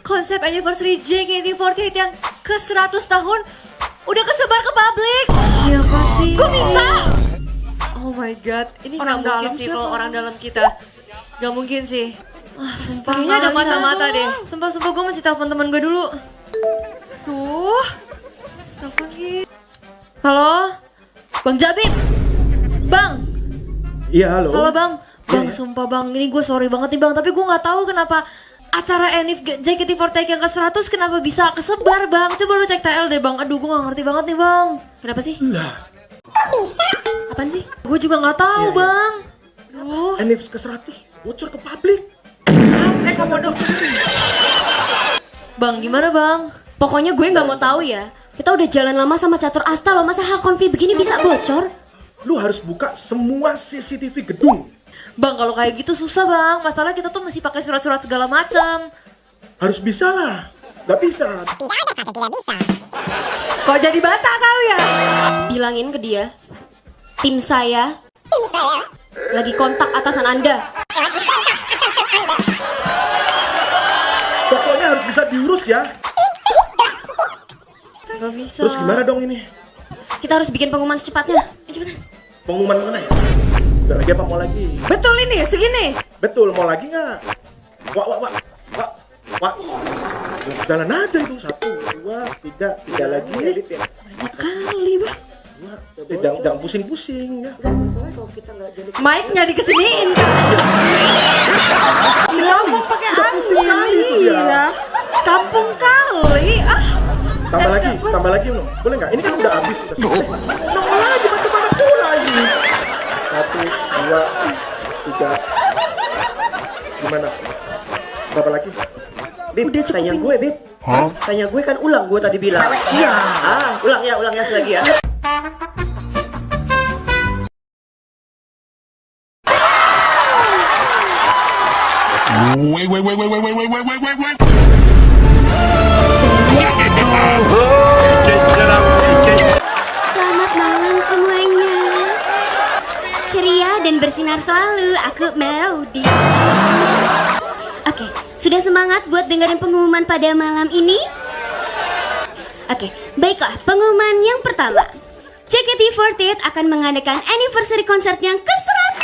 Konsep anniversary JKT48 yang ke 100 tahun udah kesebar ke publik. Iya pasti. Kok bisa? Oh my god, ini Orang nggak mungkin dalam sih siapa? kalau orang dalam kita. Gak mungkin sih. Sumpah Kayaknya ada nggak bisa. mata-mata deh. Sumpah gue masih telepon teman gue dulu. Tuh. Telepon gitu. Halo? Bang Jabib? Bang? Iya, halo. Halo Bang? Bang, Iya. sumpah Bang, ini gue sorry banget nih Bang, tapi gue nggak tahu kenapa acara Enif JKT48 yang ke-100 kenapa bisa kesebar Bang. Coba lu cek TL deh Bang, aduh gue gak ngerti banget nih Bang. Kenapa sih? Lah, Apaan sih? Gue juga gak tahu Iya, iya. Bang. Aduh. Enif ke 100 bocor ke publik. Komodo. Bang, gimana Bang? Pokoknya gue nggak mau tahu ya. Kita udah jalan lama sama Catur Asta loh, masa hal konfi begini bisa bocor? Lu harus buka semua CCTV gedung. Bang, kalau kayak gitu susah Bang. Masalah kita tuh mesti pakai surat-surat segala macam. Harus bisa lah. Gak bisa. Tidak ada kata tidak bisa. Kok jadi Batak kau ya? Bilangin ke dia, tim saya lagi kontak atasan Anda. Pokoknya harus bisa diurus ya. Gak bisa. Terus gimana dong ini? Kita harus bikin pengumuman secepatnya. Cepetan. Pengumuman mana ya? Udah lagi apa mau lagi? Betul ini, segini. Betul, mau lagi nggak? Wak. Jalan aja itu, 1, 2, 3 lagi ya. Banyak kali, Bah. Jangan pusing-pusing ya. Enggak masalah kalau kita nggak jadi. Mic-nya dikesiniin. Ngomong pakai angin. Iya. Kampung kali. Tambah lagi no. Boleh nggak? Ini kan udah habis. Tambah lagi, macam-macam pula ini. 1, 2, 3. Gimana? Berapa lagi? Bib, tanya gue, Bib. Tanya gue kan ulang gue tadi bilang. Iya. Ulang ya sekali lagi ya. Wait. Selamat malam semuanya. Ceria dan bersinar selalu, aku Maudi. Oke, sudah semangat buat dengerin pengumuman pada malam ini? Oke, baiklah, pengumuman yang pertama. JKT48 akan mengadakan anniversary concert yang ke-100.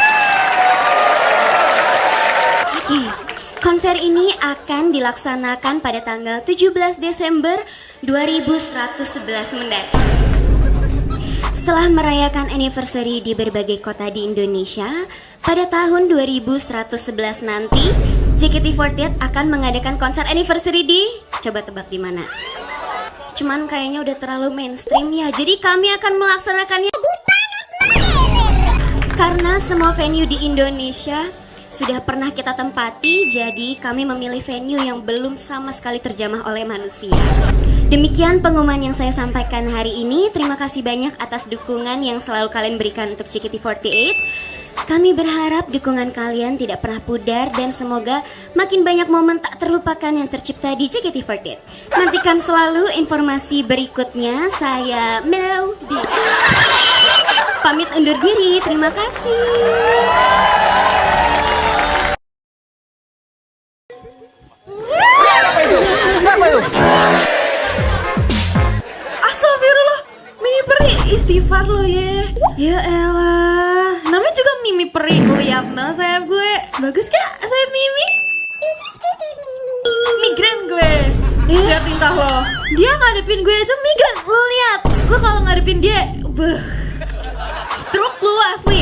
Oke, konser ini akan dilaksanakan pada tanggal 17 Desember 2111 mendatang. Setelah merayakan anniversary di berbagai kota di Indonesia, pada tahun 2111 nanti, JKT48 akan mengadakan konser anniversary di... Coba tebak di mana? Cuman kayaknya udah terlalu mainstream ya, jadi kami akan melaksanakannya karena semua venue di Indonesia sudah pernah kita tempati, jadi kami memilih venue yang belum sama sekali terjamah oleh manusia. Demikian pengumuman yang saya sampaikan hari ini. Terima kasih banyak atas dukungan yang selalu kalian berikan untuk JKT48. Kami berharap dukungan kalian tidak pernah pudar dan semoga makin banyak momen tak terlupakan yang tercipta di JKT48. Nantikan selalu informasi berikutnya. Saya Maudi. Pamit undur diri. Terima kasih. Siapa itu? Astagfirullah, Mimi Peri, istighfar lo ya. Ya elah, namanya juga Mimi Peri. Lihat nah sayap gue. Bagus gak sayap Mimi? Migran gue. Lihat tingkah lo. Dia ngadepin gue aja migran. Lu lihat, lu kalau ngadepin dia, stroke lu asli.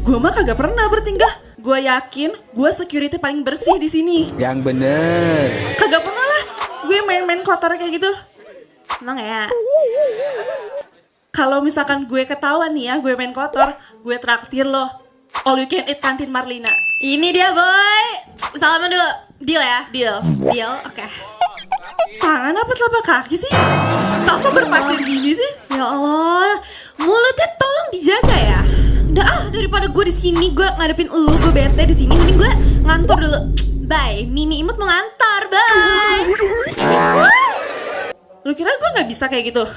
Gue mah kagak pernah bertingkah. Gue yakin gue security paling bersih di sini. Yang bener. Kagak pernah lah gue main-main kotor kayak gitu. Emang ya? Kalau misalkan gue ketahuan nih ya, gue main kotor, gue traktir lo. All you can eat kantin Marlina. Ini dia boy. Salaman dulu. Deal ya? Deal, oke. Tangan apa telapak kaki sih? Kok berpasir gini sih? Ya Allah, mulutnya tolong dijaga ya. Udah daripada gue di sini gue ngadepin elu, gue bete di sini, mending gue ngantor dulu. Bye, Mimi Imut mau ngantor, bye. Lu kira gue nggak bisa kayak gitu?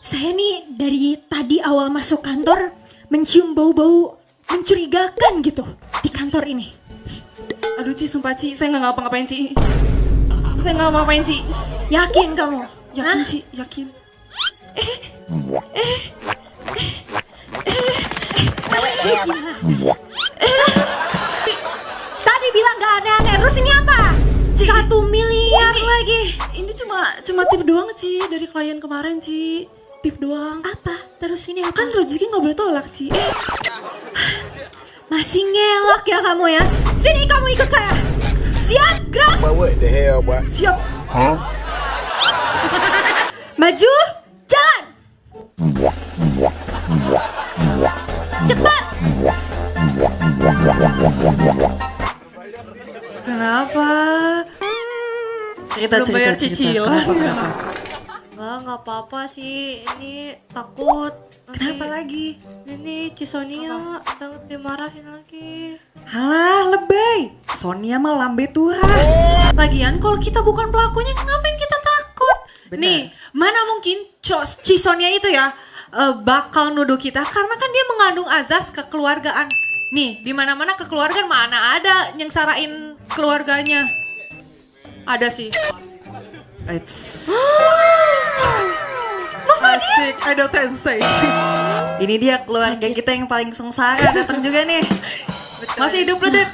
Saya nih dari tadi awal masuk kantor mencium bau-bau mencurigakan gitu di kantor ini. Aduh Ci, sumpah Ci, saya nggak ngapa-ngapain Ci. Saya nggak ngapa-ngapain Ci. Yakin kamu? Yakin Ci, yakin. Tadi bilang gak aneh-aneh, terus ini apa? 1 miliar lagi. Ini cuma tip doang Ci, dari klien kemarin Ci. Tip doang. Apa? Terus ini apa? Kan rezeki nggak boleh tolak Ci. Masih ngelak ya kamu ya? Sini kamu ikut saya. Siap, gerak. What the hell, boy? Siap. Maju, jalan. Cepat. Kenapa? Belum bayar cicilan. Nggak apa-apa sih, ini takut. Kenapa lagi? Ini Cisonia takut dimarahin lagi. Halah, lebay. Sonia mah lambe Tuhan. Lagian kalau kita bukan pelakunya, ngapain kita takut? Bener. Nih, mana mungkin Cisonia itu ya bakal nuduh kita karena kan dia mengandung azas kekeluargaan. Nih, di mana-mana kekeluargaan mana ada yang sarain keluarganya. Ada sih. Asik, idol tensei. Ini dia keluarga kita yang paling sengsara datang juga nih. Masih hidup lu, Det?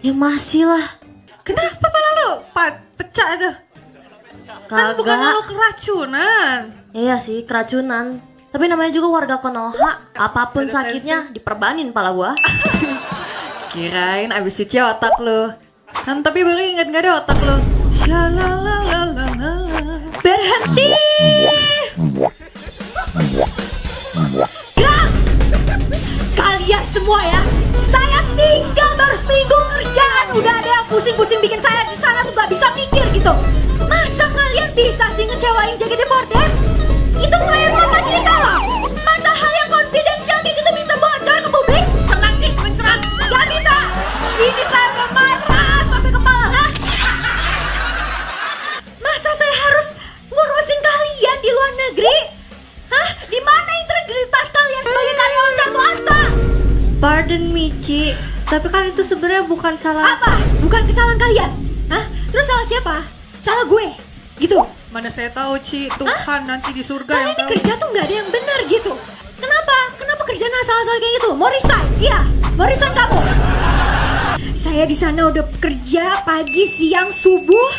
Ya masih lah. Kenapa pala lu? Pecah tuh. Kan bukan lu keracunan. Iya sih, keracunan. Tapi namanya juga warga Konoha. Apapun sakitnya diperbanin pala gua. Kirain abis cuci otak lu. Kan tapi baru inget gak ada otak lu. Shalalalalala. Berhenti! Gerak! Kalian semua ya, saya tinggal baru seminggu kerjaan. Udah ada yang pusing-pusing bikin saya di sana tuh gak bisa mikir gitu. Masa kalian bisa sih ngecewain JKT48? Itu klien lama kita loh. Masa hal yang confidential kayak gitu bisa bocor ke publik? Tenang sih, mencerah. Gak bisa. Ini saya udah marah sampai kepala. Hah? Masa saya harus ngurusin kalian di luar negeri? Hah? Di mana integritas kalian sebagai karyawan Carto Asta? Pardon me, Ci. Tapi kan itu sebenarnya bukan salah. Apa? Bukan kesalahan kalian? Hah? Terus salah siapa? Salah gue? Gitu? Mana saya tahu, Ci. Tuhan nanti di surga Kalian yang ini tahu. kerja tuh nggak ada yang benar gitu. Kenapa? Kenapa kerjaan asal-asal kayak gitu? Mau resign? Iya, mau resign kamu. Saya di sana udah kerja pagi, siang, subuh.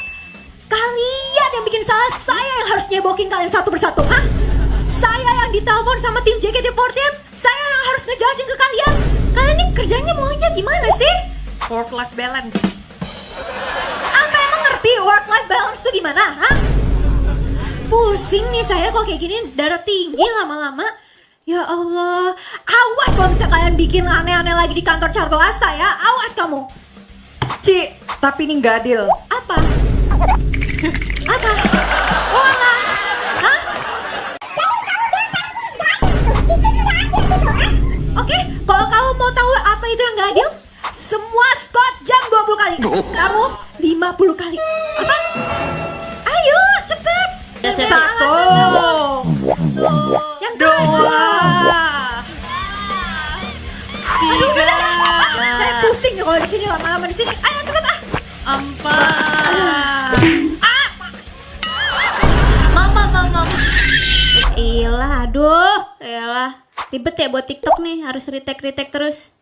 Kalian yang bikin salah, saya yang harus nyebokin kalian satu persatu, hah? Saya yang ditelepon sama tim JKT48, saya yang harus ngejelasin ke kalian. Kalian ini kerjanya maunya gimana sih? Work life balance. Apa emang ngerti work life balance tuh gimana, hah? Pusing nih saya kok kayak gini, darah tinggi lama-lama. Ya Allah, awas kalau misalnya kalian bikin aneh-aneh lagi di kantor Carto Asta ya, awas kamu. Ci, tapi ini nggak adil. Apa? Apa? Olah? Hah? Oke, kalau kamu mau tahu apa itu yang gak adil, semua squat jam 20 kali. Kamu 50 kali. Apa? Ayo, cepet. Satu. Yang kedua. Aduh, udah. Saya pusing nih kalau di sini lama-lama di sini. Ayo cepet ah. 4. Mama. Iyalah, aduh. Iyalah. Ribet ya buat TikTok nih, harus retake terus.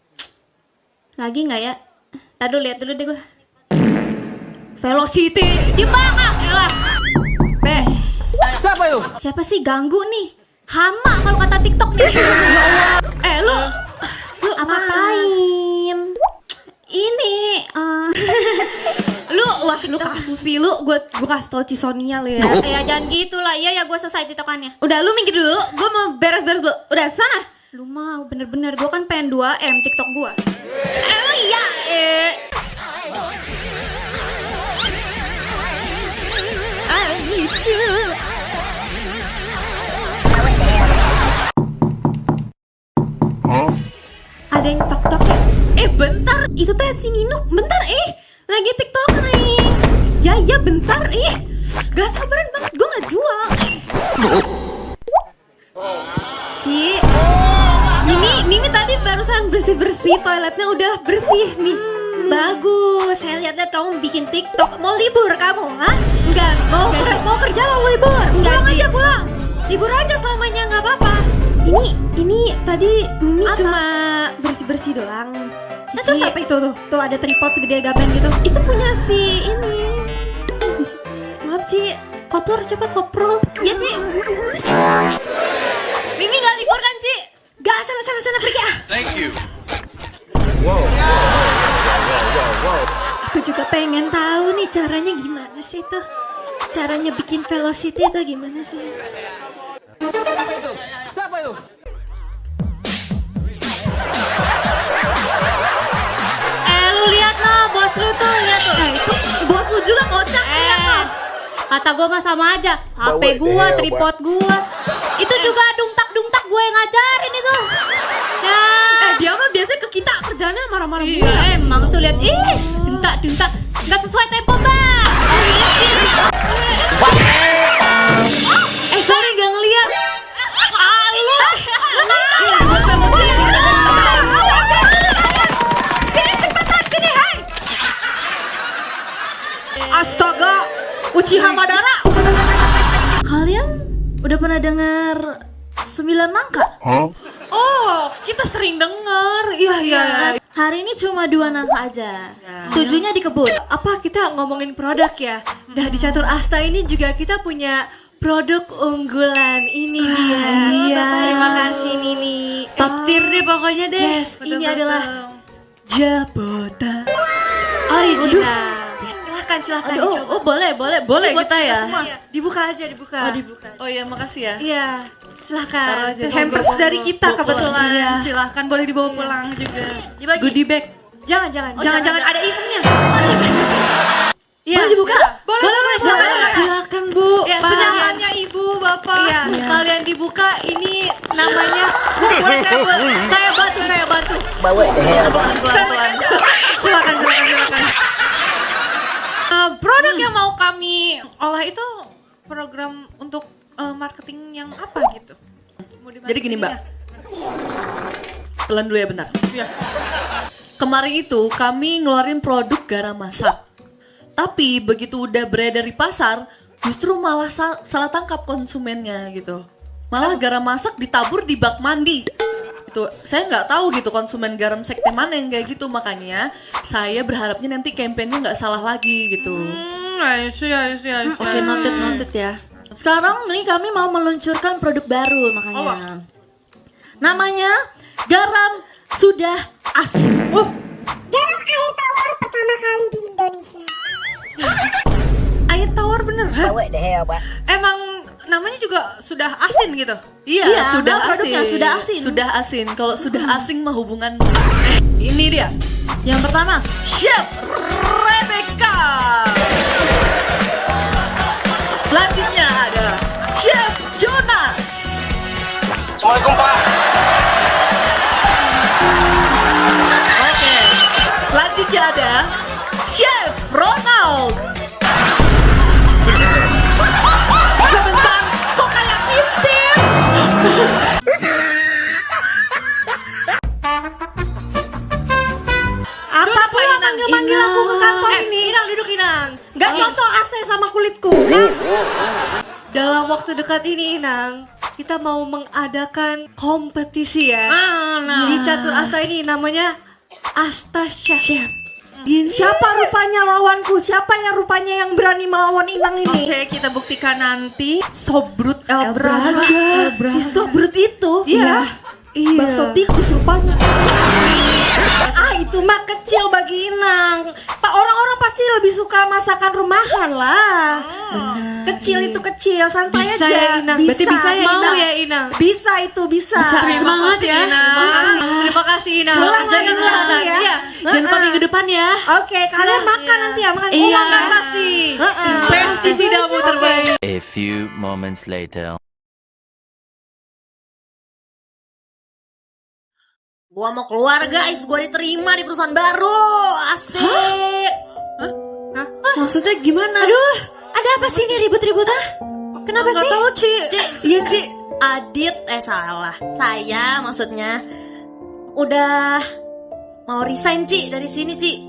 Lagi nggak ya? Tadi lihat dulu deh gue. Velocity di belakang, iyalah. Siapa itu? Siapa sih ganggu nih? Hama kalau kata TikTok nih. Ya Allah. Lu ngapain? Ini Lu kasus sih lu, gue kasih tau Cisonia lu ya. ya jangan gitu lah. Iya ya, gue selesai tiktokannya. Udah lu minggir dulu, gue mau beres-beres dulu. Udah sana. Lu mau bener-bener, gue kan pengen 2M tiktok gue. Emang iya. Ada yang tok-tok ya? Bentar, itu teh si Nino. Bentar, lagi tiktok nih. Ya bentar, gak sabaran banget, gue gak jual. Ci, Mimi tadi barusan bersih-bersih, toiletnya udah bersih nih. Bagus, saya lihat kamu bikin TikTok. Mau libur kamu, hah? Enggak, Mau kerja mau libur? Enggak, Pulang Ci. aja pulang. Libur aja selamanya, nggak apa-apa. Ini tadi Mimi Apa? cuma bersih-bersih doang. Nah, terus apa itu tuh? Tuh ada tripod gede gaban gitu. Itu punya si ini. Bisa, Ci. Maaf, Ci. Kotor, coba koprol. Ya, Ci. Mimi gak libur kan, Ci? Gak, sana pergi ah. Thank you. Wow. Aku juga pengen tahu nih caranya gimana sih tuh. Caranya bikin velocity itu gimana sih? Siapa itu? Lu lihat no, bos lu tuh, lihat tuh. Itu bos lu juga kocak, lihat loh. Kata gue mah sama aja. HP gue, tripod gue. Itu juga dungtak gue yang ngajarin itu. Ya. Dia mah biasanya ke kita kerjanya marah-marah mulu. Iya, emang tuh lihat. Dentak. Nggak sesuai tempo, Bang. Sorry gak ngeliat. Sini cepetan, sini hai. Astaga, Uchiha Madara. Kalian Udah pernah dengar 9 nangka? Oh, kita sering denger. Iya. Hari ini cuma 2 nangka aja. 7-nya di kebun. Apa kita ngomongin produk ya? Nah, di Catur Asta ini juga kita punya produk unggulan. Ini dia. Iya. Terima kasih Nini. Top tier deh pokoknya deh. Yes, ini adalah Jabota original. Silahkan dicoba. Boleh kita ya? Semua. Dibuka aja. Oh iya, makasih ya. Iya. Taruh Silahkan. aja. Hampers dari kita Bawa kebetulan. pulang. Iya. Silahkan boleh dibawa pulang juga. Goodie bag. Jangan ada eventnya. Iya. Boleh dibuka? Boleh. Silakan Bu. Ya, Pak. senyamannya Ibu, Bapak. Iya. Kalian dibuka ini namanya. Boleh saya bantu. Bawa Pelan-pelan. Silakan. Produk yang mau kami olah itu program untuk marketing yang apa gitu? Jadi gini Mbak. Telan dulu ya bentar. Iya. Kemarin itu kami ngeluarin produk garam masak. Tapi begitu udah beredar di pasar, justru malah salah tangkap konsumennya gitu. Malah garam masak ditabur di bak mandi. Itu saya nggak tahu gitu konsumen garam sekte mana yang kayak gitu, makanya saya berharapnya nanti kampanyenya nggak salah lagi gitu. I see. Oke, noted ya. Sekarang nih kami mau meluncurkan produk baru makanya. Namanya garam sudah asin. Garam air tawar pertama kali di Indonesia. Air tawar bener? Bawa deh ya, Pak. Emang namanya juga sudah asin gitu? Iya, sudah nama produknya asin. sudah asin. Sudah asin. Kalau sudah asing mah hubungan. Ini dia. Yang pertama, Chef Rebecca. Selanjutnya ada Chef Jonas. Assalamualaikum Pak. Oke. Selanjutnya ada Chef Ronald. Sebentar, kok kayak intis? Apa pula manggil aku ke kantor ini? Inang, duduk Inang. Gak cocok AC sama kulitku. Dalam waktu dekat ini Inang, kita mau mengadakan kompetisi ya. Di Catur Asta ini namanya Asta Chef. Siapa rupanya lawanku? Siapa yang rupanya yang berani melawan Inang ini? Oke, kita buktikan nanti. Sobrut Elbraga. Si Sobrut itu? Iya. Bakso tikus rupanya. Itu mah kecil bagi Inang. Pak, orang-orang pasti lebih suka masakan rumahan lah. Benar. Kecil itu kecil, santai Bisa aja. ya, Inang. Berarti bisa ya, Mau Inang? ya Inang? Bisa itu, bisa. Semangat ya. Terima kasih Inang. Pulang Jaga lagi, kesehatan. ya. Iya. Jangan lupa minggu depan ya. Oke, kalian makan nanti ya, makan. Iya. Makan pasti. Pestisidamu terbaik. A few moments later. Gua mau keluar guys, gua diterima di perusahaan baru. Asik. Maksudnya gimana? Aduh, ada apa sih ini ribut-ribut ah? Kenapa sih? Gak tahu, Ci. Iya Ci, salah. Saya maksudnya udah mau resign Ci dari sini Ci.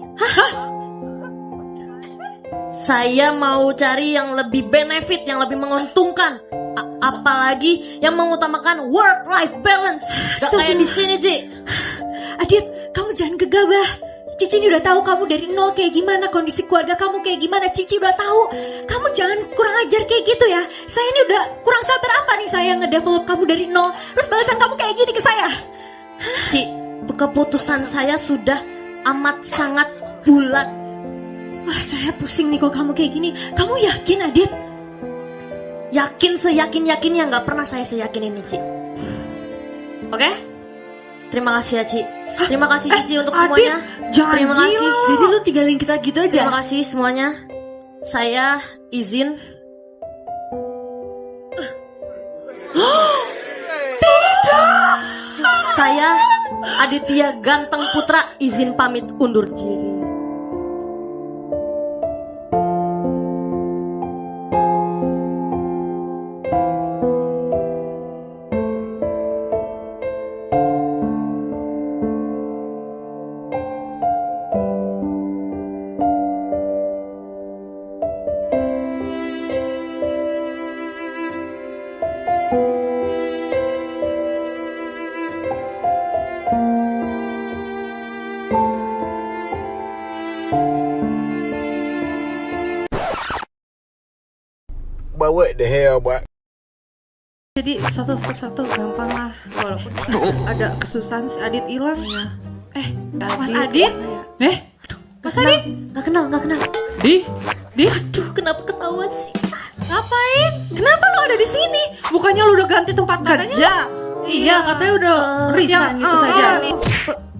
Saya mau cari yang lebih benefit, yang lebih menguntungkan. Apalagi yang mengutamakan work-life balance. Gak kayak di sini Ci. Adit, kamu jangan gegabah. Cici ini udah tahu kamu dari nol kayak gimana, kondisi keluarga kamu kayak gimana. Cici udah tahu. Kamu jangan kurang ajar kayak gitu ya. Saya ini udah kurang sabar apa nih saya ngedevelop kamu dari nol. Terus balasan kamu kayak gini ke saya. Ci, keputusan saya sudah amat sangat bulat. Wah, saya pusing nih kok kamu kayak gini. Kamu yakin Adit? Yakin seyakin-yakinnya, nggak pernah saya seyakin ini Ci. Oke? Terima kasih ya Ci. Terima kasih Cici untuk semuanya. Terima kasih. Jadi lu tinggalin kita gitu aja? Terima kasih semuanya. Saya izin. Tidak. Saya Aditya Ganteng Putra izin pamit undur diri. what the hell, boy? Jadi satu persatu gampang lah. Walaupun ada kesusahan si Adit hilang. Mas Adit? Mas Adit? Gak kenal. Di? Aduh, kenapa ketahuan sih? Ngapain? Kenapa lo ada di sini? Bukannya lo udah ganti tempat kerja? Iya, katanya udah resign gitu saja.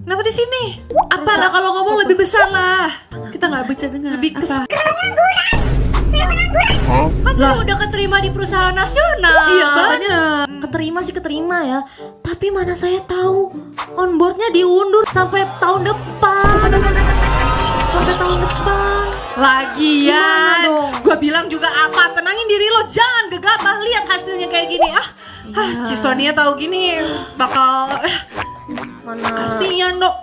Kenapa di sini? Apalah kalau ngomong lebih besar lah. Kita nggak bisa dengar. Lebih apa? Kan lu udah keterima di perusahaan nasional. Iya banyak. Keterima ya. Tapi mana saya tahu onboardnya diundur sampai tahun depan. Lagian, gue bilang juga apa? Tenangin diri lo, jangan gegabah. Lihat hasilnya kayak gini. Si Sonia tahu gini bakal kasihan dong.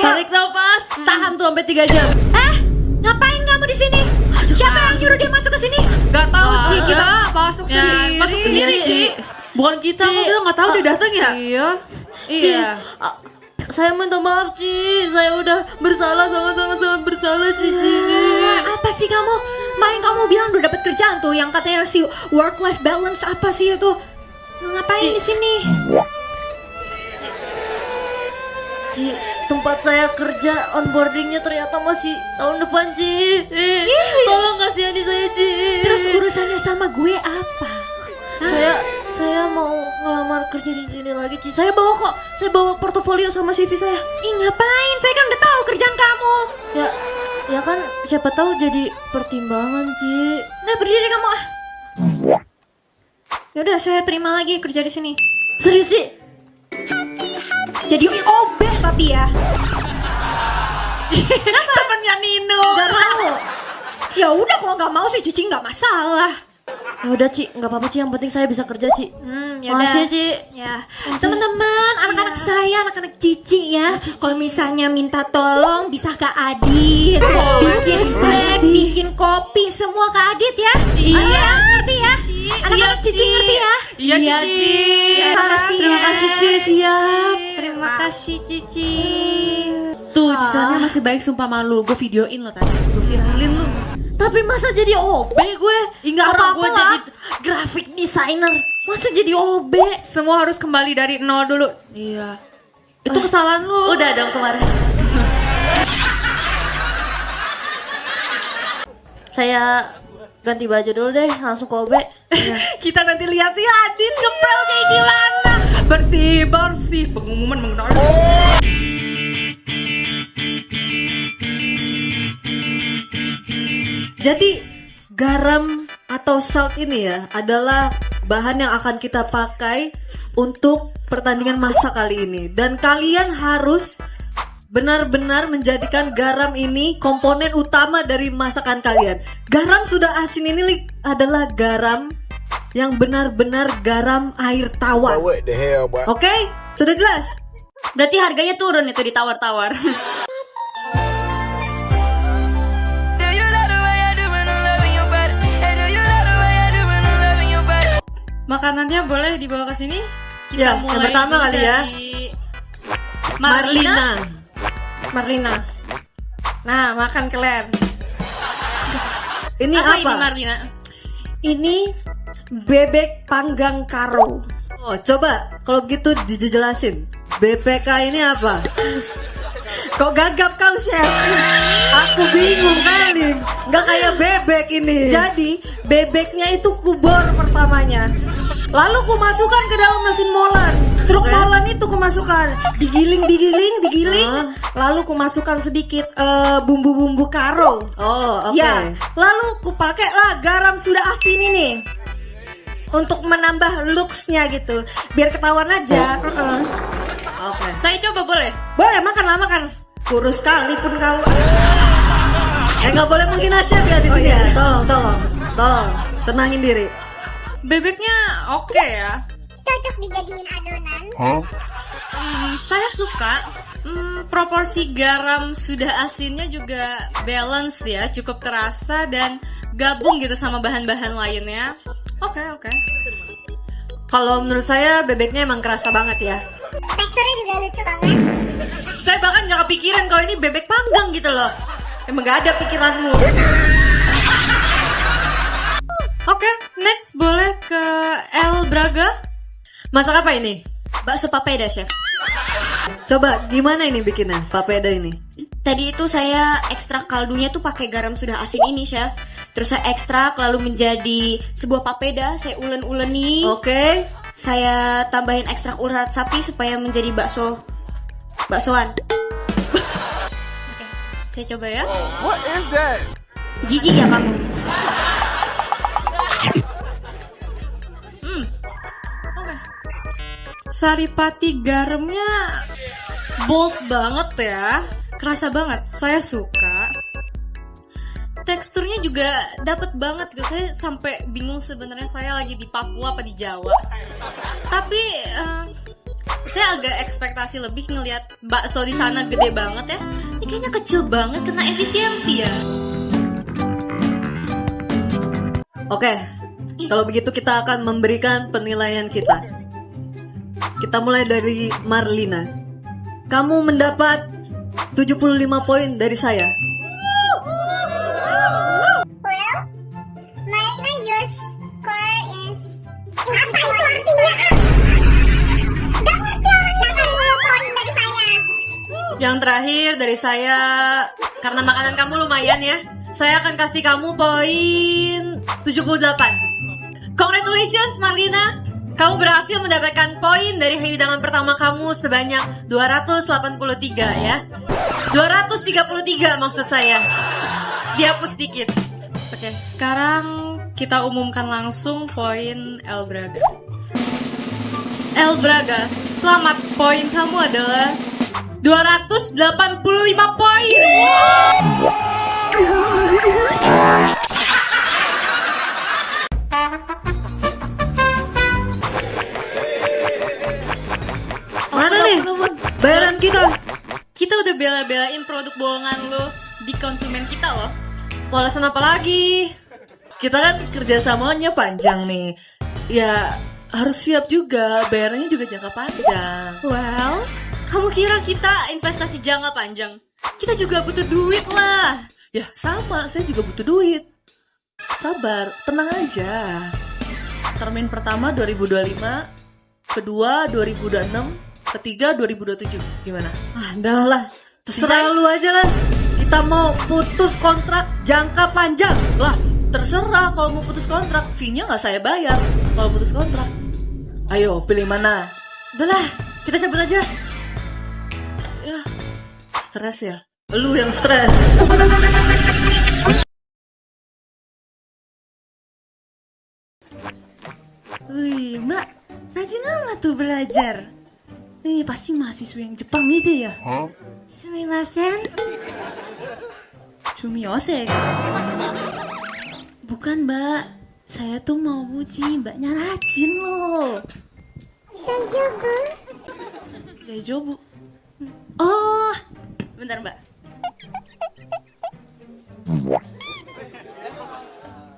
Tarik nafas, tahan tuh sampai 3 jam. Ngapain kamu di sini? Siapa yang nyuruh dia masuk ke sini? Gak tahu Ci, kita masuk sendiri Ci. Bukan kita, kita nggak tahu dia datang ya. Iya. Saya minta maaf Ci, saya udah bersalah, sangat bersalah Ci. Apa sih kamu? Kemarin kamu bilang udah dapat kerjaan tuh yang katanya si work life balance apa sih itu? Ngapain di sini? Ci, tempat saya kerja onboardingnya ternyata masih tahun depan Ci. Tolong kasihani saya Ci. Terus urusannya sama gue apa? Saya mau ngelamar kerja di sini lagi Ci. Saya bawa portofolio sama CV saya. Ih ngapain? Saya kan udah tahu kerjaan kamu. Ya kan siapa tahu jadi pertimbangan Ci. Nah berdiri kamu Yaudah saya terima lagi kerja di sini. Serius Ci? Jadi OB tapi ya. Temennya Nino. Gak mau. Ya udah kalau nggak mau sih Cici nggak masalah. Ya udah Ci, nggak apa-apa Ci, yang penting saya bisa kerja Ci. Yaudah. Makasih ya, Ci. Ya, teman-teman, anak-anak saya, anak-anak Cici ya. Kalau misalnya minta tolong bisa ke Adit, bikin snack, bikin kopi, semua ke Adit ya. Iya, ngerti ya? Anak-anak Cici ngerti ya? Iya Cici. Terima kasih Ci, siap. Terima kasih Cici. Tuh, Cisanya masih baik sumpah malu. Gue videoin lo tadi, gue viralin lo. Tapi masa jadi OB gue? Enggak Orang apa-apa gue lah. jadi graphic designer. Masa jadi OB? Semua harus kembali dari nol dulu. Iya. Itu kesalahan lu. Udah dong kemarin. Saya ganti baju dulu deh, langsung ke OB. Kita nanti lihat ya Adit ngepel kayak gimana. Bersih pengumuman mengenai. Jadi garam atau salt ini ya adalah bahan yang akan kita pakai untuk pertandingan masak kali ini. Dan kalian harus benar-benar menjadikan garam ini komponen utama dari masakan kalian. Garam sudah asin ini adalah garam yang benar-benar garam air tawar. What the hell, boy? Oke? Sudah jelas? Berarti harganya turun itu di tawar-tawar. Makanannya boleh dibawa ke sini? Kita mulai yang pertama kali ya. Marlina. Nah, makan kalian. Ini Apa apa? ini Marlina? Ini bebek panggang karo. Oh, coba kalau gitu dijelasin. BPK ini apa? Kok gagap kau, Chef? Aku bingung kali. Nggak kayak bebek ini. Jadi, bebeknya itu kubor pertamanya. Lalu ku masukkan ke dalam mesin molen. Truk molen itu ku masukkan. Digiling. Lalu ku masukkan sedikit bumbu-bumbu karo. Oh, oke. Ya, lalu ku pakailah garam sudah asin ini. Untuk menambah looks-nya gitu. Biar ketahuan aja. Oke. Saya coba boleh? Boleh, makan. Kurus kali pun kau. Nggak boleh menghina-hina ya di sini ya. Tolong. Tenangin diri. Bebeknya oke ya. Cocok dijadiin adonan. Saya suka. Proporsi garam sudah asinnya juga balance ya, cukup terasa dan gabung gitu sama bahan-bahan lainnya. Oke. Kalau menurut saya bebeknya emang kerasa banget ya. Teksturnya juga lucu banget. Saya bahkan nggak kepikiran kalau ini bebek panggang gitu loh. Emang nggak ada pikiranmu. Oke, next boleh ke El Braga. Masak apa ini? Bakso papeda, chef. Coba gimana ini bikinnya, papeda ini? Tadi itu saya ekstrak kaldunya tuh pakai garam sudah asin ini, chef. Terus saya ekstrak lalu menjadi sebuah papeda, saya ulen-uleni. Oke. Saya tambahin ekstrak urat sapi supaya menjadi baksoan. Oke, saya coba ya. What is that? Jijik ya kamu. Saripati garamnya bold banget ya, kerasa banget. Saya suka. Teksturnya juga dapet banget gitu. Saya sampai bingung sebenarnya saya lagi di Papua apa di Jawa. Tapi saya agak ekspektasi lebih ngelihat bakso di sana gede banget ya. Ini kayaknya kecil banget, kena efisiensi ya. Oke, kalau begitu kita akan memberikan penilaian kita. Kita mulai dari Marlina. Kamu mendapat 75 poin dari saya. Well, Marina, your score is... apa itu artinya? Gak ngerti orang yang 10 poin dari saya. Yang terakhir dari saya, karena makanan kamu lumayan ya, saya akan kasih kamu poin 78. Congratulations Marlina, kamu berhasil mendapatkan poin dari hidangan pertama kamu sebanyak 283 ya. 233 maksud saya. Dihapus dikit. Oke, sekarang kita umumkan langsung poin El Braga. El Braga, selamat, poin kamu adalah 285 poin. Mana nih bayaran kita? Kita udah bela-belain produk bohongan lo di konsumen kita loh. Walasan apa lagi? Kita kan kerjasamanya panjang nih. Ya harus siap juga, bayarannya juga jangka panjang. Well, kamu kira kita investasi jangka panjang? Kita juga butuh duit lah. Ya sama, saya juga butuh duit. Sabar, tenang aja. Termin pertama 2025, kedua 2026, ketiga 2027. Gimana? Ah, dah lah. Terserah lu aja lah. Kita mau putus kontrak jangka panjang. Lah, terserah kalau mau putus kontrak. Fee-nya nggak saya bayar kalau putus kontrak. Ayo, pilih mana? Udah lah, kita cabut aja. Ya, stres ya. Lu yang stres. Wih, Mbak, rajin amat tuh belajar. Nih, pasti mahasiswa yang Jepang itu ya? Sumimasen. Sumiose. Bukan, Mbak. Saya tuh mau puji Mbaknya rajin loh. Daijoubu. Daijoubu. Oh, bentar, Mbak.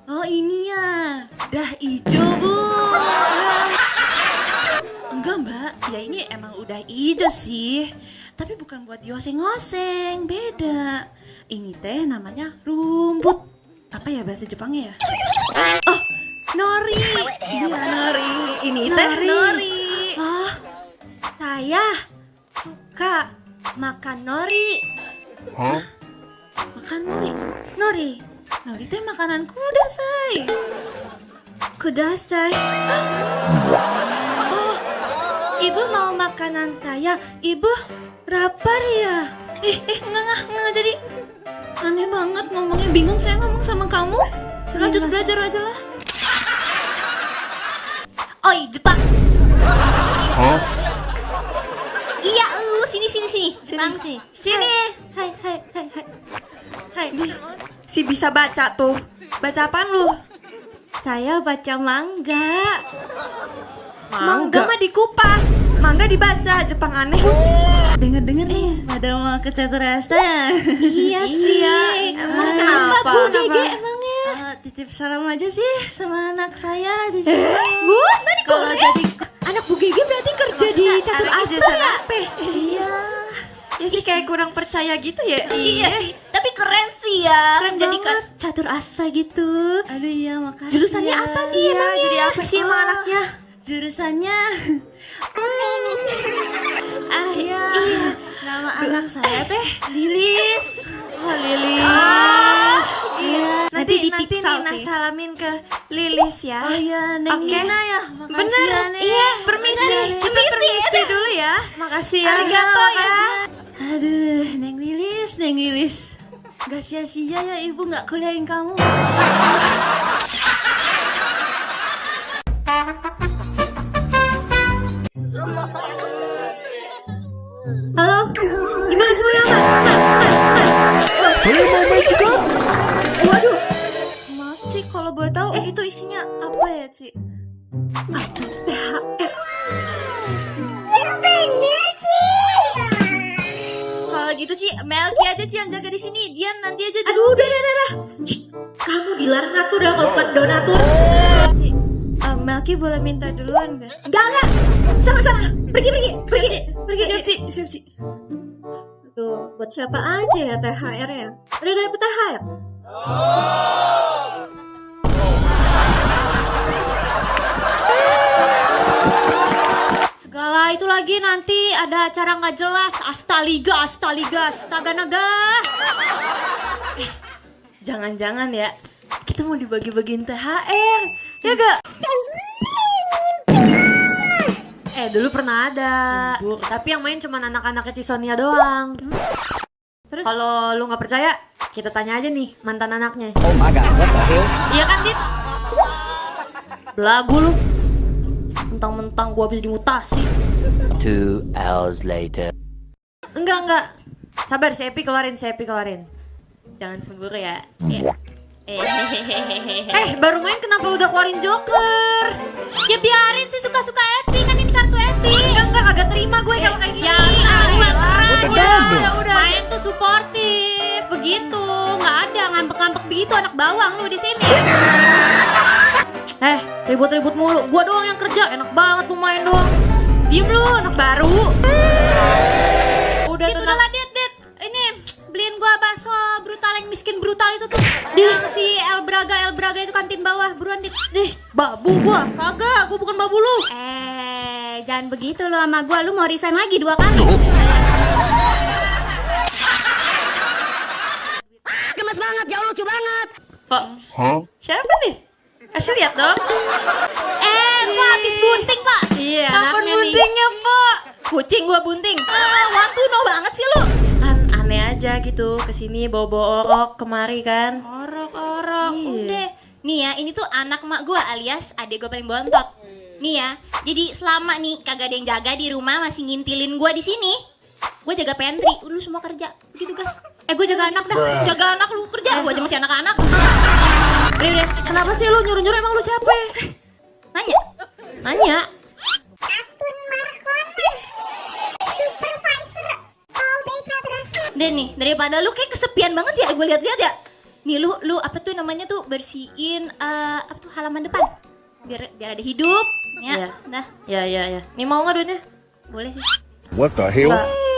Oh, ini ya. Dah ijo, Bu. Enggak, Mbak. Ya ini emang udah ijo sih. Tapi bukan buat dioseng-oseng, beda. Ini teh namanya rumput. Apa ya bahasa Jepangnya ya? Oh, nori. Iya, nori. Ini teh nori. Oh, saya suka makan nori. Hah? Makan nori? Nori? Nori teh makanan kudasai. Kudasai? Oh, ibu mau makanan saya. Ibu lapar ya? Enggak jadi. Aneh banget ngomongnya, bingung saya ngomong sama kamu. Lanjut belajar aja lah. Oi, Jepang. Hah? Iya, sini. Jepang sih. Sini. Hai. Si bisa baca tuh. Baca apaan lu? Saya baca manga. Mangga mah dikupas. Mangga dibaca, Jepang aneh. Dengar nih, pada mau kecerdasan. Iya sih. Emang kenapa? Bu Gege emangnya? Titip salam aja sih sama anak saya di sini. Bu, tadi kalau jadi anak Bu Gege berarti kerja jadi catur asta ya? Iya. Ya sih kayak kurang percaya gitu ya. Iya sih, tapi keren sih ya. Keren jadi banget. catur asta gitu. Aduh iya makasih. Jurusannya apa nih emangnya? Jadi apa sih emang anaknya? Jurusannya Iya. nama anak saya teh Lilis. Oh Lilis. Iya. Nanti dipixel Nina sih. salamin ke Lilis ya. Oh iya, Neng Oke. Nina ya. Makasih Bener. ya, Neng. Iya, permisi. Bener. Kita permisi dulu ya. Makasih ya. Arigato ya. Aduh, Neng Lilis. Gak sia-sia ya ibu gak kuliahin kamu. Halo, gimana semuanya aman? Saya mau main juga. Waduh, Maaf Ci, kalau boleh tahu itu isinya apa ya Ci? THR. Yang bener sih. Kalau gitu Ci, Melki aja Ci yang jaga di sini. Dian nanti aja. Aduh, udah. Shh, kamu dilarang ngatur ya kalau bukan donatur. Ci, Melki boleh minta duluan gak? Enggak. Sana. Pergi. Siap Ci. Aduh, buat siapa aja ya THR ya? Udah dapet THR? Segala itu lagi nanti ada acara nggak jelas. Astaliga, astaga naga. Jangan-jangan ya, kita mau dibagi-bagiin THR. Ya gak? Dulu pernah ada. Tapi yang main cuma anak-anaknya Tisonia doang. Terus? Kalau lu nggak percaya, kita tanya aja nih mantan anaknya. Oh my god, what the hell? Iya kan, Dit? Belagu lu. Mentang-mentang gua habis dimutasi. 2 hours later. Enggak. Sabar, si Epi keluarin. Jangan cemburu ya. Baru main kenapa lu udah keluarin Joker? Ya biarin sih suka-suka Epi, kan ini kartu Epi. Enggak, kagak terima gue kalau kayak gini. Ya udah. Main tuh suportif, begitu. Nggak ada ngambek-ngambek begitu anak bawang lu di sini. Ribut-ribut mulu. Gua doang yang kerja, enak banget lu main doang. Diem lu, anak baru. Udah Dit, tenang. udahlah Dit. Ini beliin gua bakso brutal yang miskin brutal itu tuh. Yang si El Braga itu kantin bawah. Buruan Dit. Nih, babu gua. Kagak, gua bukan babu lu. Jangan begitu lo sama gua. Lu mau resign lagi 2 kali. Gemes banget, jauh lucu banget. Pak, siapa nih? Kasih lihat dong. Gua habis bunting, Pak. Iya, Kapan anaknya nih. buntingnya, Pak? Kucing gua bunting. Wantuno banget sih lu. Kan aneh aja gitu, kesini bawa-bawa orok kemari kan. Orok. Iya. Udah. Nih ya, ini tuh anak mak gua alias adik gua paling bontot. Nih ya, jadi selama nih kagak ada yang jaga di rumah masih ngintilin gua di sini. Gua jaga pantry, lu semua kerja. Begitu, guys. Gua jaga anak dah. Jaga anak lu kerja, gua aja masih anak-anak. Udah. Kenapa sih lu nyuruh-nyuruh, emang lu siapa? Nanya. Akun Markona. Supervisor. All Beta Trust. Deh nih, daripada lu kayak kesepian banget ya, gue lihat-lihat ya. Nih lu apa tuh namanya tuh bersihin apa tuh halaman depan. Biar ada hidup. Ya, Iya. dah. Ya. Nih mau nggak duitnya? Boleh sih. What the hell?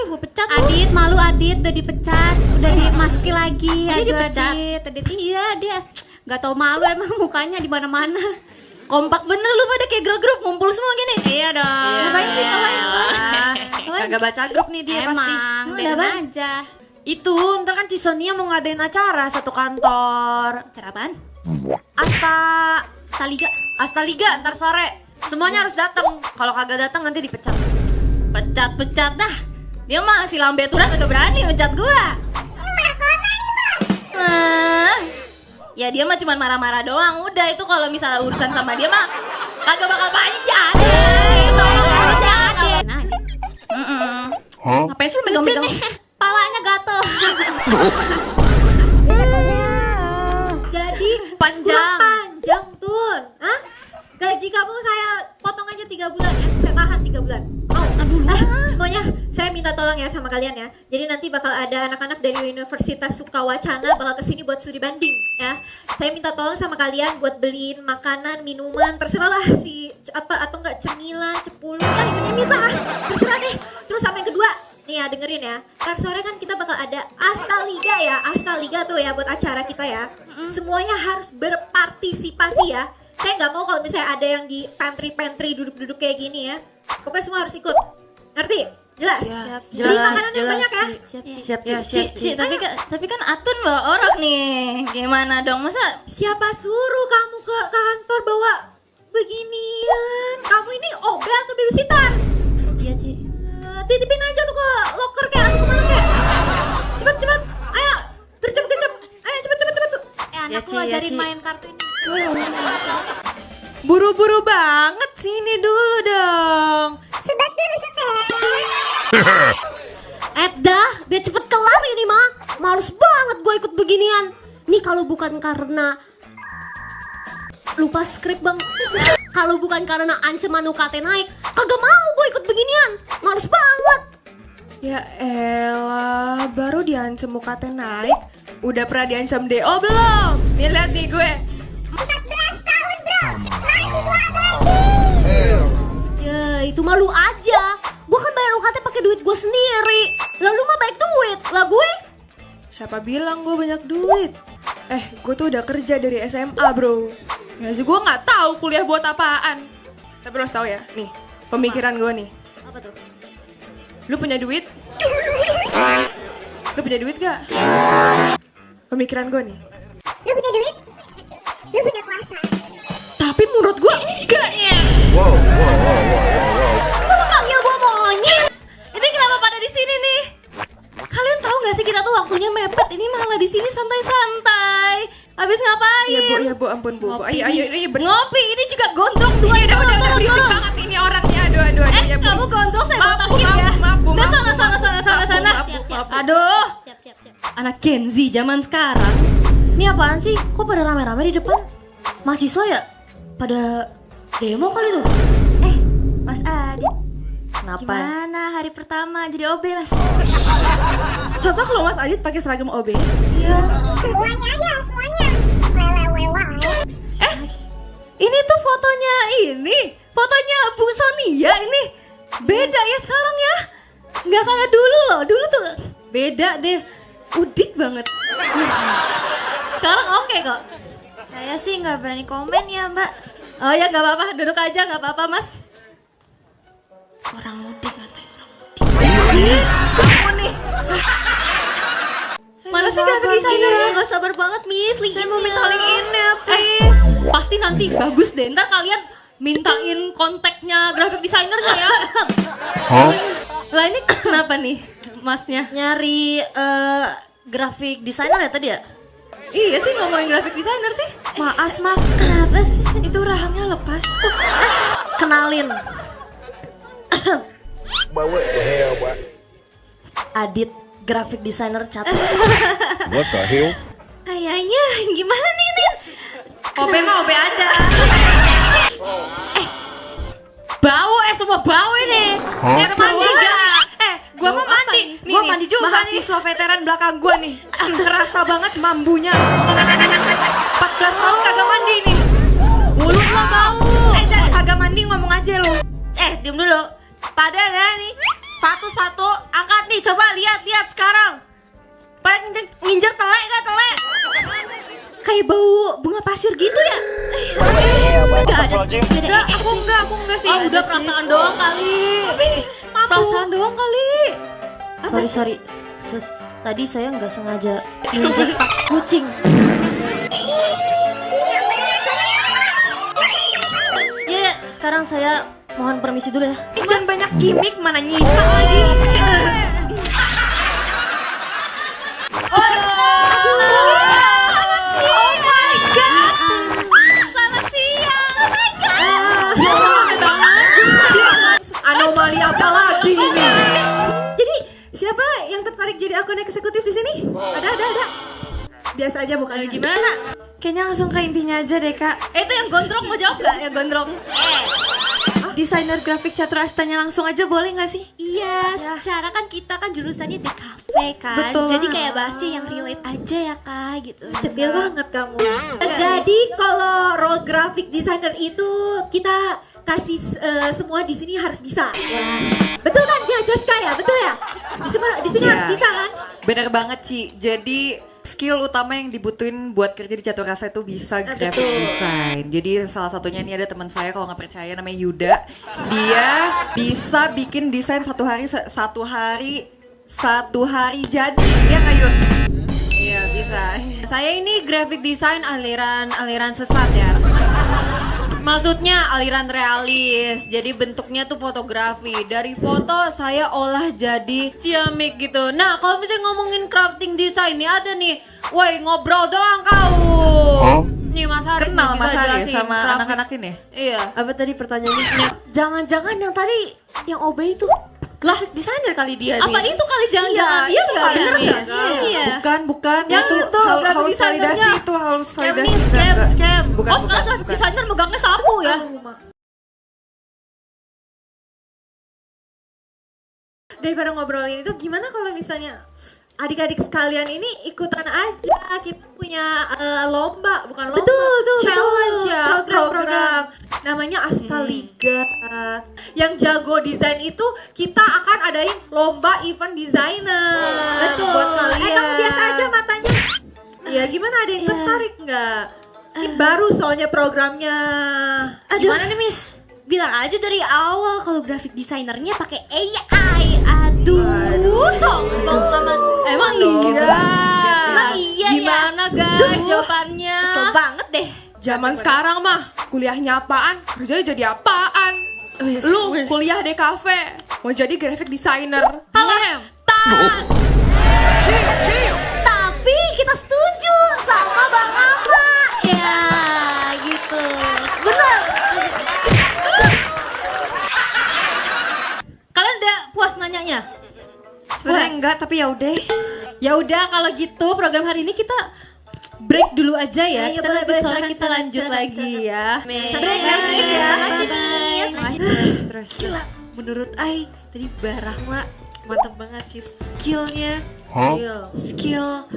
Gue pecat. Adit, malu Adit udah dipecat, udah dimasuki lagi. Dia Aduh, dipecat? Adit, iya dia. Gak tau malu emang mukanya di mana-mana. Kompak bener lu pada kayak girl group ngumpul semua gini. Iya dong. Ngapain sih? Ngapain? Kagak baca grup nih dia pasti. Emang, Udah, biarin Bang. aja. Itu ntar kan Cisonia mau ngadain acara satu kantor. Acara apaan? Astaliga ntar sore. Semuanya harus datang. Kalau kagak datang nanti dipecat. Pecat dah. Dia mah si lambe turan kagak berani mecat gua. Ya dia mah cuma marah-marah doang. Udah itu kalau misalnya urusan sama dia mah kagak bakal panjang. Tolong aja. Ngapain sih lu megang-megang? Palanya gatel. Jadi Panjang. panjang tuh. Hah? Gaji kamu saya potong aja 3 bulan ya. Saya tahan 3 bulan. Mau? Semuanya saya minta tolong ya sama kalian ya. Jadi nanti bakal ada anak-anak dari Universitas Sukawacana bakal kesini buat studi banding ya. Saya minta tolong sama kalian buat beliin makanan, minuman, terserah lah si apa atau enggak cemilan, cepulu ya ini lah. Terserah deh. Terus sama yang kedua, nih ya dengerin ya. Ntar sore kan kita bakal ada Astaliga ya. Astaliga tuh ya buat acara kita ya. Semuanya harus berpartisipasi ya. Saya nggak mau kalau misalnya ada yang di pantry duduk-duduk kayak gini ya. Pokoknya semua harus ikut. Ngerti? Jelas? Beli makanan yang banyak ya. Siap. Tapi kan Atun bawa orok nih. Gimana dong? Masa Siapa suruh kamu ke kantor bawa beginian? Kamu ini OB atau babysitter? iya, Ci. Titipin aja tuh ke locker kayak aku kemana kayak. Cepet. Ayo. Gercep. Ayo cepet. Anakku ajarin main kartu ini. Buru-buru banget sini dulu dong. Sebentar. Dah, biar cepet kelar ini mah. Males banget gue ikut beginian. Nih kalau bukan karena lupa skrip bang. Kalau bukan karena ancaman UKT naik, kagak mau gue ikut beginian. Males banget. Ya elah, baru diancam UKT naik. Udah pernah diancam DO belum? Nih lihat nih gue. 14 tahun bro. Mahasiswa banding. Ya itu malu aja. Gue kan bayar UKT pakai duit gue sendiri. Lalu mah baik duit. Lah gue? Siapa bilang gue banyak duit? Gue tuh udah kerja dari SMA bro. Ya sih gue nggak tahu kuliah buat apaan. Tapi lo harus tahu ya, nih pemikiran gue nih. Apa tuh? Lu punya duit? Lu punya duit gak? Pemikiran gue nih. Lu punya duit? Lu punya kuasa. Tapi menurut gue enggaknya. Wow. Kok lu panggil gue monyet? Ini kenapa pada di sini nih? Kalian tahu nggak sih kita tuh waktunya mepet. Ini malah di sini santai-santai. Habis ngapain? Ya bu, ampun bu. Ayo Ngopi. Ini juga gondrong dua. Ini udah berisik banget ini orangnya. Aduh. Ya, bu. Kamu gondrong saya botakin ya. Udah sana. Siap. Aduh. Siap. Anak Gen Z zaman sekarang. Ini apaan sih? Kok pada rame-rame di depan? Mahasiswa ya? Pada demo kali tuh? Mas Adit, Kenapa? gimana hari pertama jadi OB Mas? Cocok loh Mas Adit pakai seragam OB. Semuanya. Ini tuh fotonya ini. Fotonya Bu Sonia ini. Beda ya sekarang ya. Nggak kayak dulu loh. Dulu tuh beda deh. Udik banget. Sekarang oke kok. Saya sih nggak berani komen ya Mbak. Oh ya nggak apa-apa. Duduk aja nggak apa-apa Mas. Orang mudik katanya orang mudik. Kamu nih. Mana sih graphic designer? Gak sabar banget Miss. Saya mau minta link ini please. Pasti nanti bagus deh. Ntar kalian mintain kontaknya graphic designernya ya. Lah ini kenapa nih Masnya? Nyari graphic designer ya tadi ya? Iya sih ngomongin graphic designer sih. Maaf. Kenapa sih? Itu rahangnya lepas. Kenalin. But what the hell, boy? Adit, graphic designer cat. What the hell? Kayaknya gimana nih Nin? OB mah OB aja. Bau semua bau ini. Mandi gak? Gua mau Bau apa mandi. nih? Gua mandi juga mahasiswa veteran belakang gua nih. Kerasa banget mambunya. 14 tahun kagak mandi nih. Mulut lo bau. Jangan kagak mandi ngomong aja lo. Diam dulu. Pada ya nih. Satu-satu angkat nih, coba lihat sekarang. Pada nginjek telek gak telek? Kayak bau bunga pasir gitu ya. Enggak, aku enggak sih. Oh udah perasaan doang kali. Perasaan doang kali. Sorry. Tadi saya nggak sengaja nginjek kucing. Ya, sekarang saya mohon permisi dulu ya. Jangan banyak gimmick, mana nyisa lagi. Anomali apa lagi ini? Jadi siapa yang tertarik jadi akun eksekutif di sini? Ada. Biasa aja mukanya. Gimana? Kayaknya langsung ke intinya aja deh Kak. Itu yang gondrong mau jawab gak? Yang gondrong. desainer grafik Catur Astanya langsung aja boleh nggak sih? Iya, secara kan kita kan jurusannya di kafe kan. Betul. Jadi kayak bahasnya yang relate aja ya Kak gitu. Cetil banget kamu. Jadi kalau role graphic designer itu kita kasih semua di sini harus bisa. Ya. Betul kan ya Jessica ya? Betul ya? Di sini harus bisa kan? Bener banget Ci. Jadi skill utama yang dibutuhin buat kerja di Catur Asa itu bisa graphic design. Jadi salah satunya ini ada teman saya kalau nggak percaya namanya Yuda. Dia bisa bikin desain satu hari jadi. Dia nggak Yud? Iya bisa. Saya ini graphic design aliran sesat ya. Maksudnya aliran realis, jadi bentuknya tuh fotografi. Dari foto saya olah jadi ciamik gitu. Nah kalau misalnya ngomongin crafting design nih ada nih, woi ngobrol doang kau. Nih Mas Haris Kenal nih, Mas bisa Haris jelasin sama crafting. anak-anak ini? Iya. Apa tadi pertanyaannya? Jangan-jangan yang tadi yang OB itu Lah desainer kali dia. apa Miss. itu kali jangan-jangan dia nggak bener nggak? Iya. Bukan. Yang itu harus validasi itu harus validasi. Scam. Bukan, Oh sekarang graphic designer megangnya sapu ya? Daripada ngobrolin itu gimana kalau misalnya adik-adik sekalian ini ikutan aja, kita punya lomba, bukan lomba, Betul, challenge betul. ya, program namanya Astaliga. Yang jago desain itu kita akan adain lomba event designer. Betul. Buat kalian. Kamu biasa aja matanya. Ya gimana, ada yang tertarik nggak? Ini baru soalnya programnya. Gimana nih Miss? Bilang aja dari awal kalau graphic desainernya pakai AI. Aduh, sombong amat. Emang iya. Emang iya ya. Gimana guys jawabannya? Kesel banget deh. Zaman sekarang mah kuliahnya apaan, kerjanya jadi apaan. Lu kuliah di kafe, mau jadi graphic designer. Tapi kita setuju sama Bang Ama. Ya, gitu. Benar. Kalian udah puas nanyanya? Sebenarnya enggak, tapi ya udah. Ya udah kalau gitu program hari ini kita break dulu aja ya. Ayo, Kita boleh, nanti boleh, sore silakan, kita lanjut silakan, lagi ya. Break ya. Makasih Miss. Terus. Gila, menurut Ai tadi Barahma mantap banget sih skillnya. Skill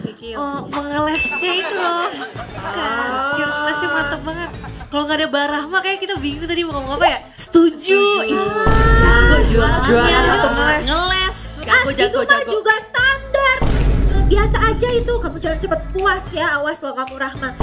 mengelesnya itu loh. Skill ngelesnya mantap banget. Kalau nggak ada Barahma kayak kita bingung tadi mau ngomong apa ya. Setuju. Jago jualannya. Ngeles. Itu mah juga standar. Biasa aja itu. Kamu jangan cepet puas ya. Awas loh kamu Rahma.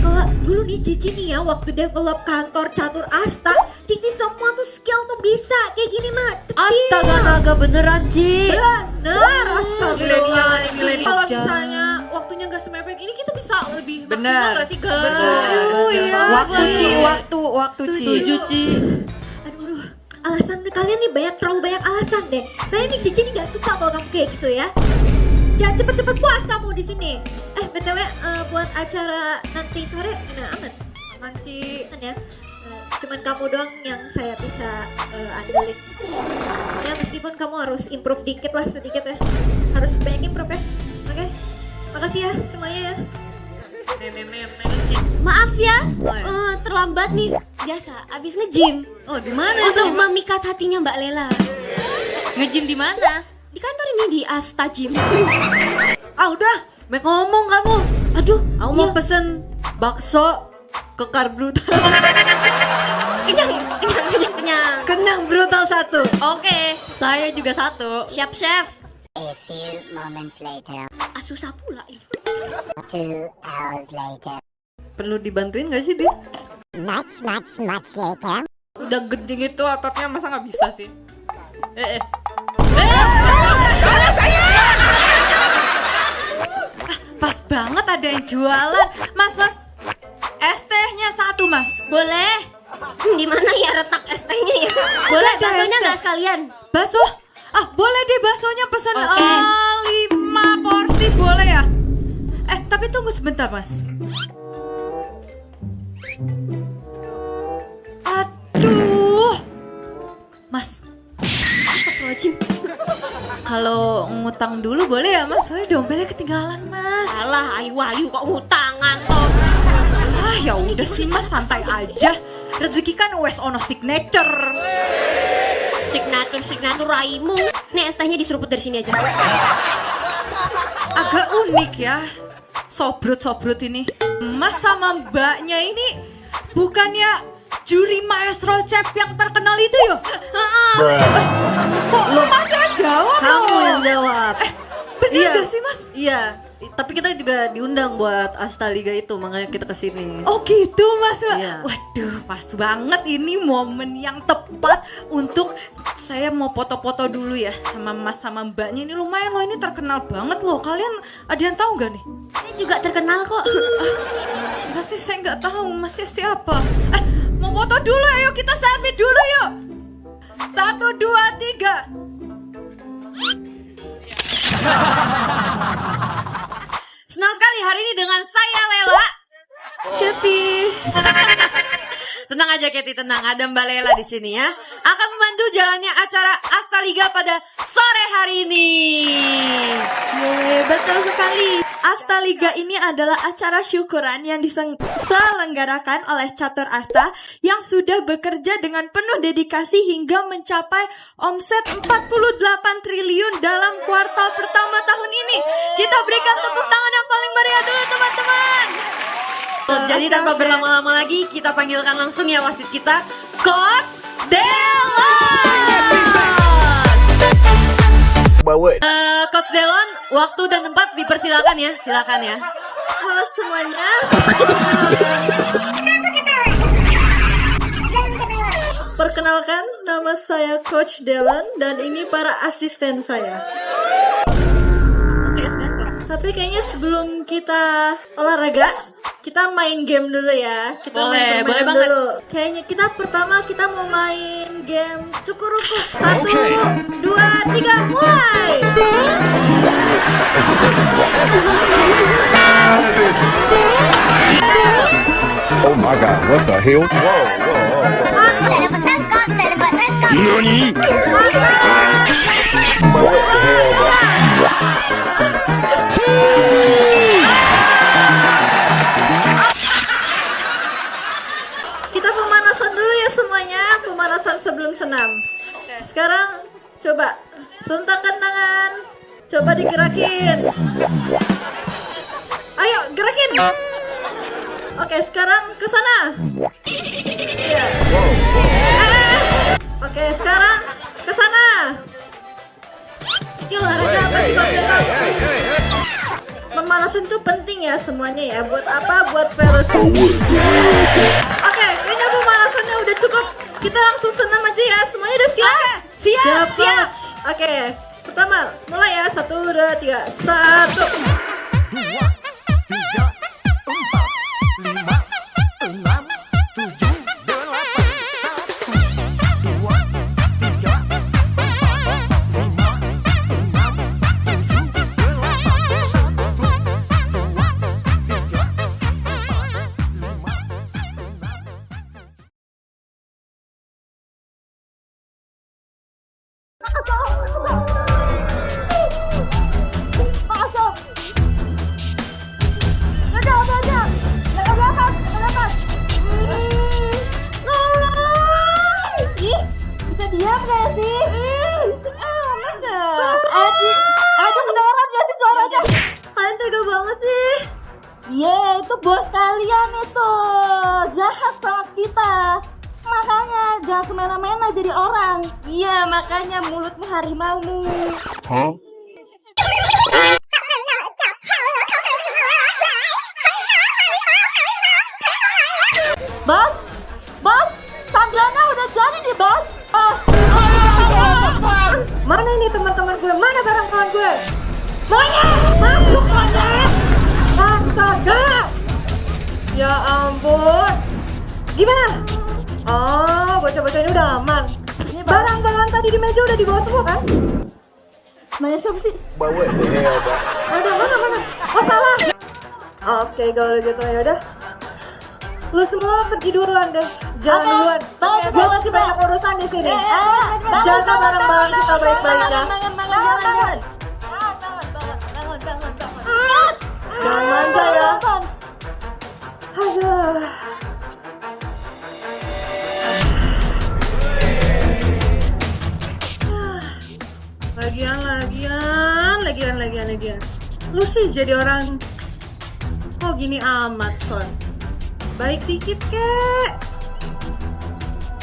Kalau dulu nih Cici nih ya waktu develop kantor Catur Asta, Cici semua tuh skill tuh bisa kayak gini mah. Astaga beneran Ci. Bener. Astagfirullahaladzim. Kalau misalnya waktunya nggak semepet ini, kita bisa lebih maksimal Bener. nggak sih guys? Betul. Iya. Waktu Ci. Setuju Ci. Aduh, alasan kalian nih terlalu banyak alasan deh. Saya nih Cici nih gak suka kalau kamu kayak gitu ya. Jangan cepet-cepet puas kamu di sini. BTW buat acara nanti sore gimana? Aman? Aman sih. Kan ya? Cuman kamu doang yang saya bisa andalin. Ya meskipun kamu harus improve dikit lah, sedikit ya. Harus banyak improve ya. Oke? Makasih ya semuanya ya. Maaf ya, terlambat nih. Biasa, abis nge-gym. Oh di mana Untuk memikat hatinya Mbak Lela. Nge-gym di mana? Di kantor ini di Asta Gym. Udah, baik ngomong kamu. Aduh, Aku mau pesen bakso ke Brutal. Kenyang brutal 1. Oke, saya juga 1. Siap chef. A few moments later. Susah pula ini. 2 hours later. Perlu dibantuin gak sih dia? Much later. Udah gede gitu ototnya masa nggak bisa sih? Pas banget ada yang jualan. Mas, es tehnya 1 mas. Boleh. Di mana ya retak es tehnya ya? Boleh baksonya nggak sekalian? Bakso? Boleh deh baksonya pesen Oke. 5 porsi boleh ya? Tapi tunggu sebentar mas. Aduh. Mas. Astagfirullahaladzim. Kalau ngutang dulu boleh ya mas? Soalnya dompetnya ketinggalan mas. Alah, ayu kok utangan toh. Ya udah sih mas, santai aja. rezeki kan wes ono signature. Signatur raimu. Nih es tehnya diseruput dari sini aja. Agak unik ya. Sobrut ini. Mas sama mbaknya ini bukannya juri maestro chef yang terkenal itu ya? Kok lu masih jawab? Kamu yang jawab. Bener gak sih mas? Iya. Tapi kita juga diundang buat Asta Liga itu, makanya kita kesini. Oh gitu mas. Iya. Waduh pas banget ini momen yang tepat untuk saya mau foto-foto dulu ya sama mas sama mbaknya. Ini lumayan loh, ini terkenal banget loh. Kalian ada yang tahu gak nih? Ini juga terkenal kok. Masih saya nggak tahu masnya siapa. Mau foto dulu, ayo kita selfie dulu yuk. 1, 2, 3. Senang sekali hari ini dengan saya Lela. Keti. Tenang aja Keti, tenang. Ada Mbak Lela di sini ya. Akan membantu jalannya acara Asta Liga pada sore hari ini. Betul sekali. Asta Liga ini adalah acara syukuran yang diselenggarakan oleh Catur Asta yang sudah bekerja dengan penuh dedikasi hingga mencapai omset 48 triliun dalam kuartal pertama tahun ini. Kita berikan tepuk tangan yang paling meriah dulu teman-teman. Jadi tanpa berlama-lama lagi, kita panggilkan langsung ya wasit kita, Coach Delon. Coach Delon, waktu dan tempat dipersilakan ya, silakan ya. Halo semuanya. Perkenalkan, nama saya Coach Delon dan ini para asisten saya. Tapi kayaknya sebelum kita olahraga, kita main game dulu ya. Kita Boleh, main boleh permainan banget. dulu. Kayaknya kita pertama kita mau main game cukur-ukur. 1, 2, 3, mulai. Oh my god, what the hell? NANI?! Kita pemanasan dulu ya semuanya, pemanasan sebelum senam. Sekarang coba rentangkan tangan, coba digerakin. Ayo gerakin. Oke, sekarang ke sana. Iya. Oke, sekarang ke sana. Yuk olahraga apa sih kok? Pemanasan itu penting ya semuanya ya. Buat apa? Buat velocity. Oke, kayaknya pemanasannya udah cukup. Kita langsung senam aja ya. Semuanya udah siap? Siap. Oke, pertama mulai ya. 1, 2, 3. 1. Itu bos kalian itu jahat sama kita. Makanya jangan semena-mena jadi orang. Iya, makanya mulutmu harimaumu. Huh? Bos, sambilannya udah jadi nih bos. Mana ini teman-teman gue? Mana barang kawan gue? Monyet, masuk monyet. Astaga. Ya ampun. Gimana? Oh, bocah-bocah ini udah aman. Ini barang-barang tadi di meja udah dibawa semua kan? Nanya siapa sih? But what the hell, bro? Mana? Oh salah. Oke, kalau gitu ya udah. Lu semua pergi duluan deh. Jangan duluan. Gue masih banyak urusan di sini. Jaga barang-barang kita baik-baik ya. Jangan. Jangan manja ya. Aduh. lagian. Lu sih jadi orang kok gini amat, Son. Baik dikit, kek.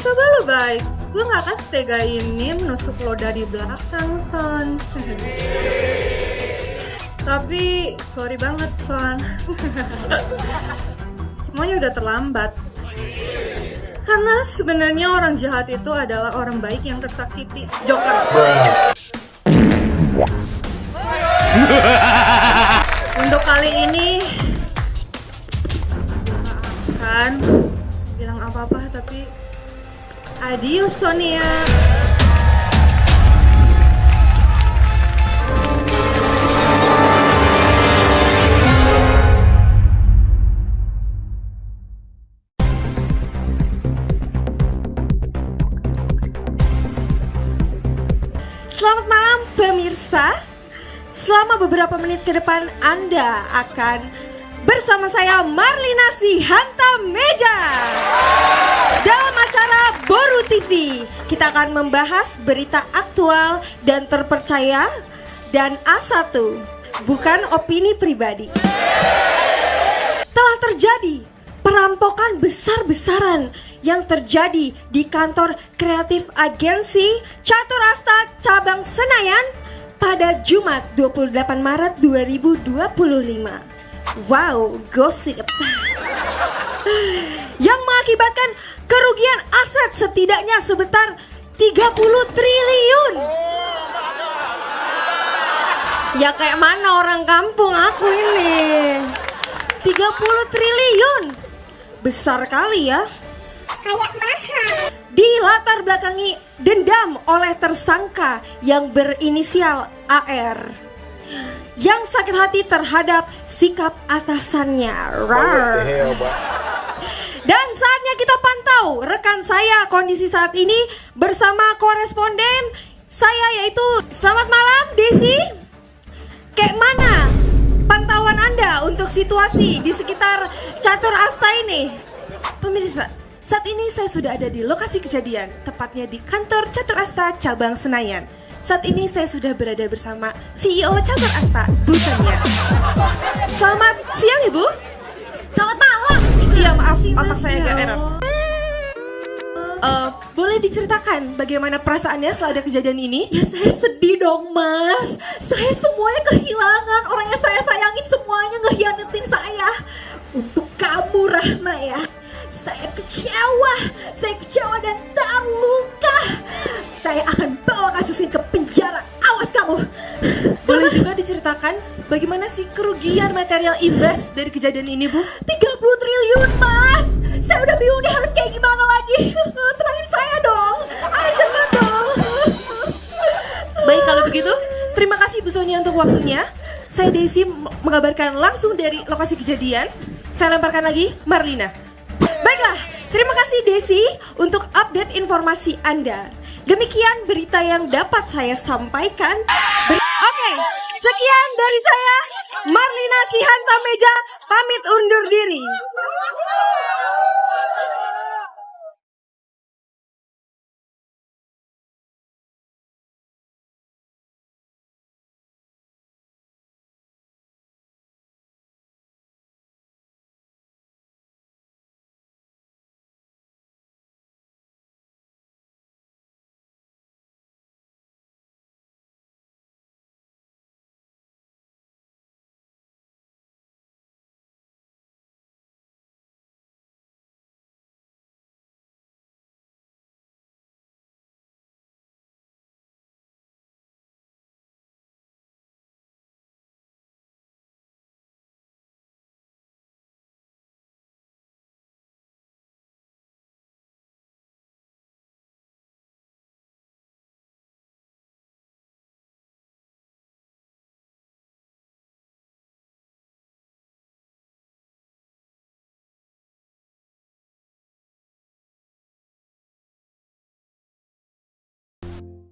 Coba lu baik. Gue gak akan setega ini menusuk lo dari belakang, Son. Tapi, sorry banget, Son. Semuanya udah terlambat. Karena sebenarnya orang jahat itu adalah orang baik yang tersakiti. Joker. Untuk kali ini kan bilang apa-apa, tapi adios Sonia. Selamat malam pemirsa. Selama beberapa menit ke depan Anda akan bersama saya Marlina Sihanta Meja dalam acara Boru TV. Kita akan membahas berita aktual dan terpercaya dan A1, bukan opini pribadi. Telah terjadi perampokan besar-besaran yang terjadi di kantor kreatif agensi Catur Asta cabang Senayan pada Jumat 28 Maret 2025. Wow, gosip. Yang mengakibatkan kerugian aset setidaknya sebesar 30 triliun. Ya kayak mana orang kampung aku ini. 30 triliun. Besar kali ya. Kayak mahal. Dilatar belakangi dendam oleh tersangka yang berinisial AR yang sakit hati terhadap sikap atasannya. Rar. Dan saatnya kita pantau rekan saya kondisi saat ini bersama koresponden saya, yaitu selamat malam Desi. Kayak mana pantauan Anda untuk situasi di sekitar Catur Asta ini? Pemirsa, saat ini saya sudah ada di lokasi kejadian, tepatnya di kantor Catur Asta cabang Senayan. Saat ini saya sudah berada bersama CEO Catur Asta, Bu Sania. Selamat siang Ibu. Selamat malam. Iya maaf, otak saya agak error. Boleh diceritakan bagaimana perasaannya setelah ada kejadian ini? Ya saya sedih dong mas. Saya semuanya kehilangan. Orang yang saya sayangin semuanya ngehianatin saya. Untuk kamu Rahma ya, saya kecewa dan terluka. Saya akan bawa kasus ini ke penjara. Awas kamu. Boleh juga diceritakan bagaimana sih kerugian material imbas dari kejadian ini Bu? 30 triliun mas. Saya udah bingung nih harus kayak gimana lagi. Terakhir saya dong. Ayo cepat dong. Baik kalau begitu, terima kasih Bu Sonia untuk waktunya. Saya Desi mengabarkan langsung dari lokasi kejadian. Saya lemparkan lagi Marlina. Baiklah, terima kasih Desi untuk update informasi Anda. Demikian berita yang dapat saya sampaikan. Oke, sekian dari saya, Marlina Sihanta Meja, pamit undur diri.